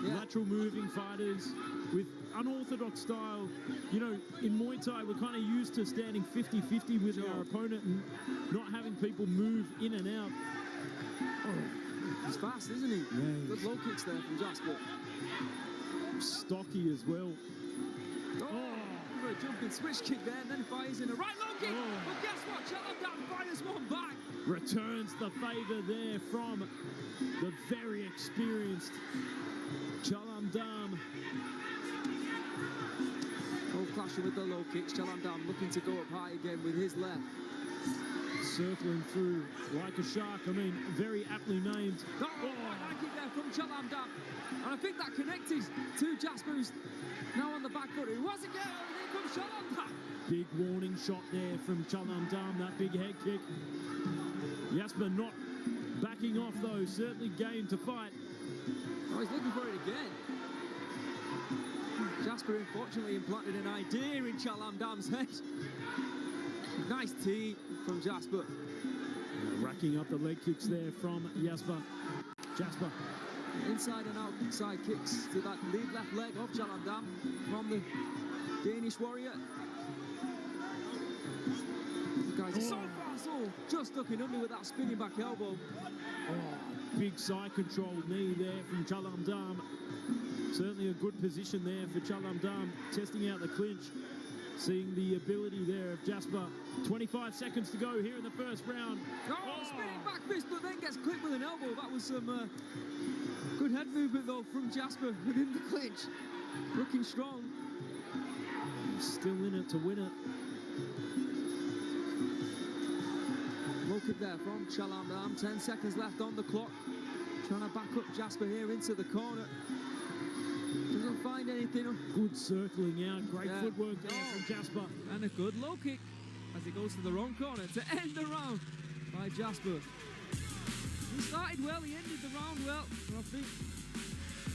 lateral moving fighters with unorthodox style. You know, in Muay Thai, we're kind of used to standing 50-50 with our opponent and not having people move in and out. Oh, he's fast, isn't he? Yeah. Good low kicks there from Jasper. Stocky as well. Oh, a jumping switch kick there, and then fires in a right low kick. But guess what? Chalam Dam fires one back. Returns the favour there from the very experienced Chalam Dam. Both clashing with the low kicks. Chalam Dam looking to go up high again with his left. Circling through like a shark. I mean, very aptly named. High kick there from Chalam Dam. And I think that connected to Jasper, who's now on the back foot. It was again. Here comes Chalam Dam. Big warning shot there from Chalam Dam, that big head kick. Jasper not backing off though, certainly game to fight. Oh, he's looking for it again. Jasper unfortunately implanted an idea in Chalam Dam's head. Nice tee from Jasper. Racking up the leg kicks there from Jasper. Inside and outside kicks to that lead left leg of Chalam Dam from the Danish warrior. Guys, so fast, just looking under with that spinning back elbow. Oh, big side control knee there from Chalam Dam. Certainly a good position there for Chalam Dam, testing out the clinch. Seeing the ability there of Jasper. 25 seconds to go here in the first round. Oh, spinning back fist, but then gets clipped with an elbow. That was some good head movement, though, from Jasper within the clinch. Looking strong. Still in it to win it. Low kick there from Chalam Dam. 10 seconds left on the clock. Trying to back up Jasper here into the corner. Doesn't find anything. Good circling out. Great footwork there from Jasper. And a good low kick as he goes to the wrong corner to end the round by Jasper. He started well, he ended the round well. And I think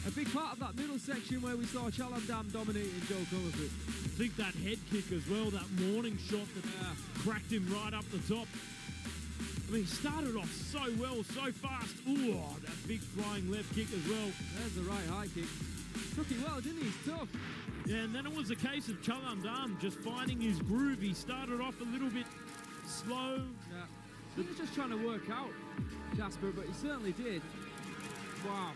a big part of that middle section where we saw Chalam Dam dominating Joe Comerford. I think that head kick as well, that warning shot that cracked him right up the top. I mean, he started off so well, so fast. Ooh, that big flying left kick as well. There's the right high kick. Took it well, didn't he? He's tough. Yeah, and then it was a case of Chalam Dam just finding his groove. He started off a little bit slow. Yeah. He was just trying to work out Jasper, but he certainly did. Wow.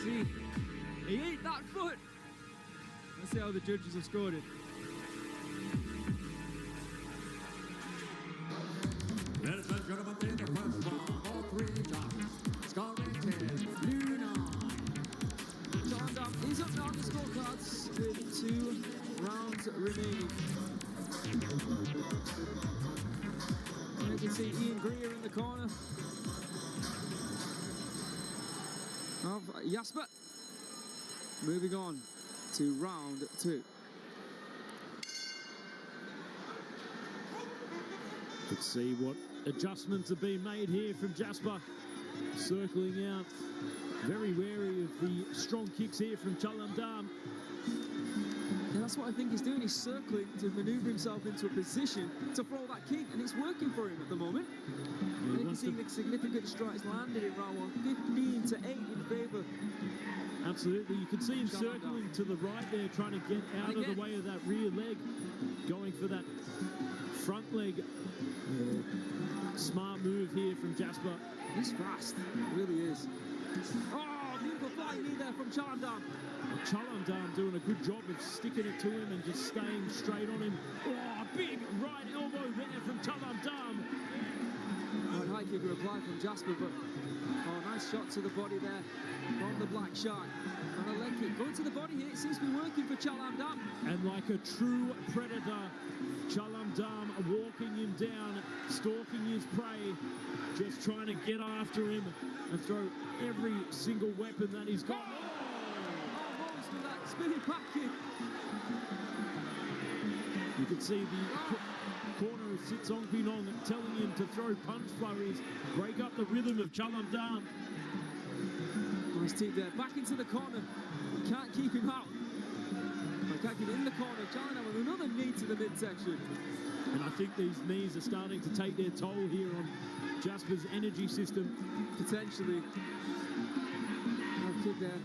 See, he ate that foot. Let's see how the judges have scored it. Ladies and gentlemen, in the first round, all three judges, scoring 10, blue 9. Chalam Dam is up now on the scorecards with 2 rounds remaining. And you can see Ian Greer in the corner of Jasper. Moving on to round 2. Let's see what adjustments have been made here from Jasper. Circling out. Very wary of the strong kicks here from Chalam Dam. Yeah, that's what I think he's doing. He's circling to maneuver himself into a position to throw that kick, and it's working for him at the moment. You can see the significant strikes landed in round 1, 15-8 in favour. Absolutely, you can see him circling to the right there, trying to get out of the way of that rear leg, going for that front leg. Smart move here from Jasper. He's fast, he really is. Oh, beautiful flying knee there from Chalam Dam. Chalam Dam doing a good job of sticking it to him and just staying straight on him. Oh, big right elbow there from Chalam Dam. Right high kick reply from Jasper, but nice shot to the body there from the Black Shark. And a leg kick going to the body here. It seems to be working for Chalam Dam. And like a true predator, Chalam Dam walking him down, stalking his prey, just trying to get after him and throw every single weapon that he's got. Almost with that spinning back kick. You can see the corner of Sitsong Pinong telling him to throw punch flurries, break up the rhythm of Chalam Dam. Nice team there, back into the corner. Can't keep him out. Can't get in the corner. Chalam Dam with another knee to the midsection. And I think these knees are starting to take their toll here on Jasper's energy system. Potentially. Nice kick there.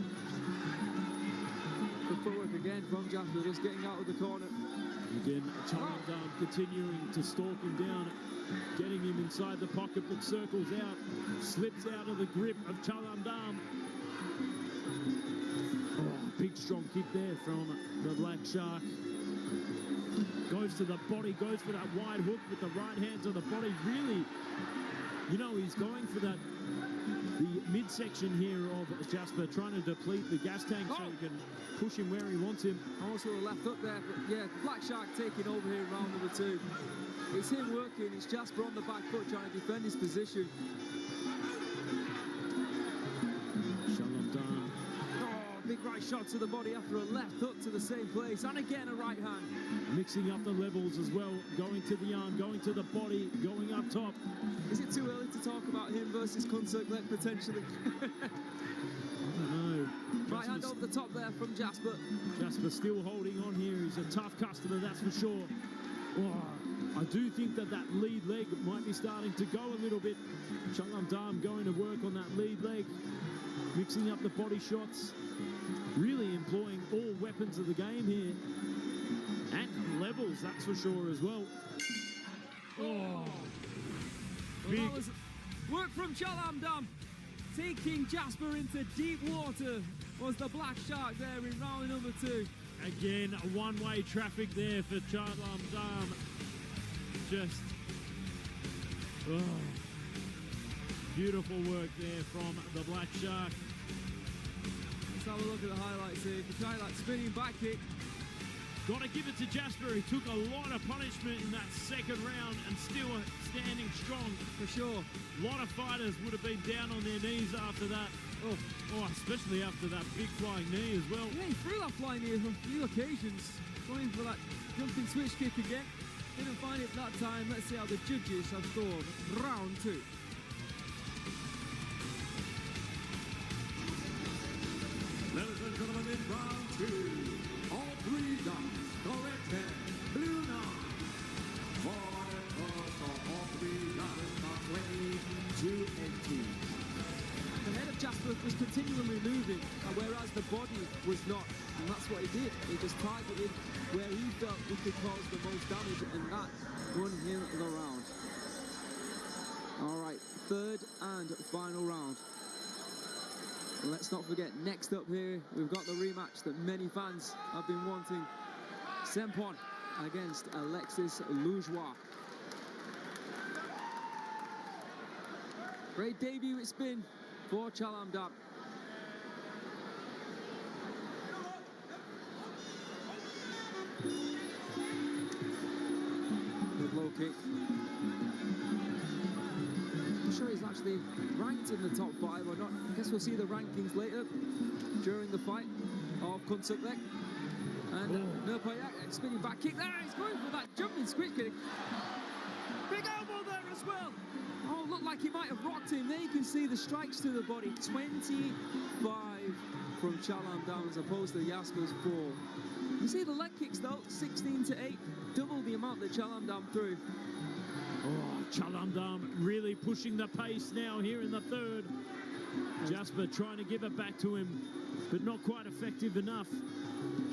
Good footwork again from Jasper, just getting out of the corner. Again, Chalam Dam continuing to stalk him down, getting him inside the pocket, but circles out, slips out of the grip of Chalam Dam. Oh, big strong kick there from the Black Shark. Goes to the body, goes for that wide hook with the right hand to the body. Really, you know, he's going for that, the midsection here of Jasper, trying to deplete the gas tank so he can push him where he wants him. Almost with a left hook there, but yeah, Black Shark taking over here in round number 2. It's him working, it's Jasper on the back foot trying to defend his position. Chalam Dam. Oh, big right shot to the body after a left hook to the same place, and again a right hand. Mixing up the levels as well, going to the arm, going to the body, going up top. Is it too early to talk about him versus Kunserglek potentially? I don't know. Right hand over the top there from Jasper. Jasper still holding on here. He's a tough customer, that's for sure. Oh, I do think that that lead leg might be starting to go a little bit. Chalam Dam going to work on that lead leg, mixing up the body shots, really employing all weapons of the game here. And levels, that's for sure as well. Oh, Well, that was work from Chalamdam. Taking Jasper into deep water was the Black Shark there in round number 2. Again, one-way traffic there for Chalamdam. Just beautiful work there from the Black Shark. Let's have a look at the highlights here. You can try that spinning back kick. Got to give it to Jasper. He took a lot of punishment in that second round and still standing strong. For sure. A lot of fighters would have been down on their knees after that. Oh, especially after that big flying knee as well. Yeah, he threw that flying knee on a few occasions. Going for that jumping switch kick again. Didn't find it that time. Let's see how the judges have scored round 2. Ladies and gentlemen, in round 2, all 3 guns corrected. Blue 9. For the cost of all 3 guns are 20-18. The head of Jasper was continually moving, whereas the body was not. And that's what he did. He just targeted where he felt he could cause the most damage, and that won him the round. All right, 3rd and final round. Let's not forget, next up here, we've got the rematch that many fans have been wanting. Sempon against Alexis Loujois. Great debut it's been for Chalamdam. Good low kick. I'm sure he's actually ranked in the top 5 or not. I guess we'll see the rankings later during the fight of Kunsuklek. And Nurpayak spinning back kick there. He's going for that jumping squid kick. Big elbow there as well. Oh, looked like he might have rocked him. There you can see the strikes to the body. 25 from Chalamdam as opposed to Jasper's 4. You see the leg kicks though, 16-8, double the amount that Chalamdam threw. Oh, Chalamdam really pushing the pace now here in the 3rd. Jasper trying to give it back to him, but not quite effective enough.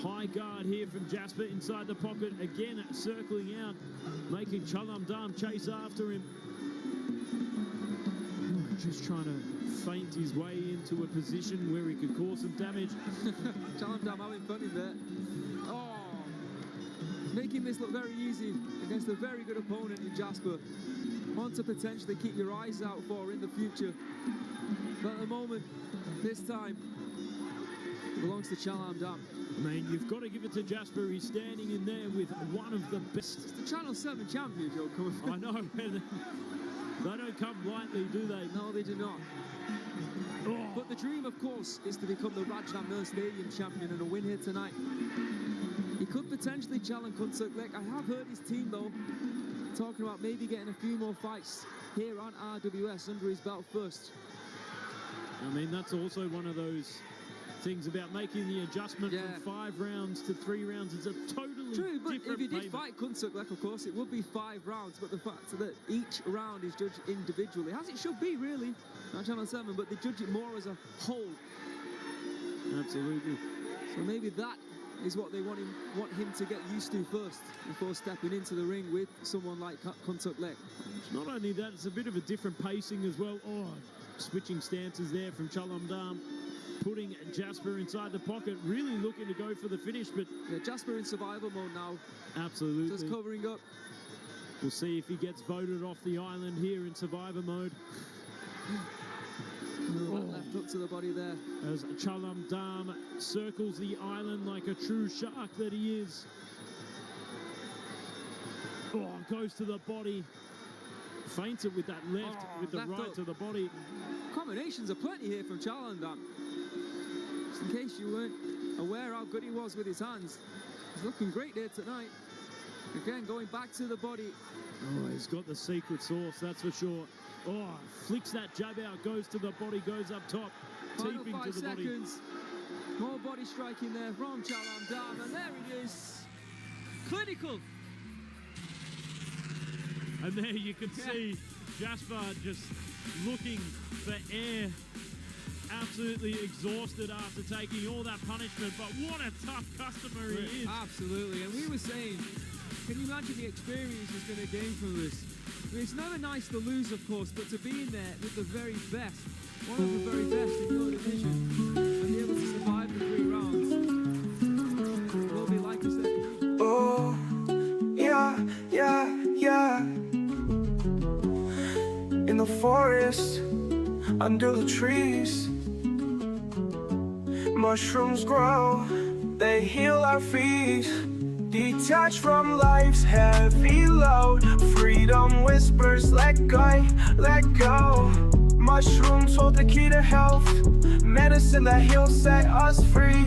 High guard here from Jasper inside the pocket. Again, circling out, making Chalamdam chase after him. Just trying to feint his way into a position where he could cause some damage. Chalamdam having fun in there. Oh, making this look very easy against a very good opponent in Jasper. One to potentially keep your eyes out for in the future. But at the moment, this time, it belongs to Chalamdam. I mean, you've got to give it to Jasper. He's standing in there with one of the best. It's the Channel 7 champion, Joe. I know. They don't come lightly, do they? No, they do not. Oh. But the dream, of course, is to become the Rajdamnern Stadium champion, and a win here tonight. He could potentially challenge Kunsuklek. I have heard his team, though, talking about maybe getting a few more fights here on RWS under his belt first. I mean, that's also one of those things about making the adjustment from 5 rounds to 3 rounds. It's a totally true, but different if you did payment. fight Kunsuklek, of course, it would be 5 rounds, but the fact that each round is judged individually, as it should be, really, on Channel 7, but they judge it more as a whole. Absolutely. So maybe that is what they want him to get used to first before stepping into the ring with someone like Kunsuklek. Not only that, it's a bit of a different pacing as well. Oh, switching stances there from Chalamdam. Putting Jasper inside the pocket, really looking to go for the finish, but... Yeah, Jasper in survival mode now. Absolutely. Just covering up. We'll see if he gets voted off the island here in survivor mode. Left hook to the body there. As Chalamdam circles the island like a true shark that he is. Oh, goes to the body. Feints it with that left, with the right hook to the body. Combinations are plenty here from Chalamdam. Just in case you weren't aware how good he was with his hands. He's looking great there tonight. Again, going back to the body. Oh, he's got the secret sauce, that's for sure. Oh, flicks that jab out, goes to the body, goes up top. Final Teeping 5 to the seconds. More body striking there from Chalamdam, and there it is. Clinical. And there you can see Jasper just looking for air. absolutely exhausted after taking all that punishment, but what a tough customer he is. Absolutely, and we were saying, can you imagine the experience he's going to gain from this? I mean, it's never nice to lose, of course, but to be in there with the very best, one of the very best in your division, and be able to survive the 3 rounds, it will be like you said. Oh, yeah, yeah, yeah. In the forest, under the trees, mushrooms grow, they heal our feet. Detached from life's heavy load, freedom whispers, let go, let go. Mushrooms hold the key to health, medicine that heals, set us free.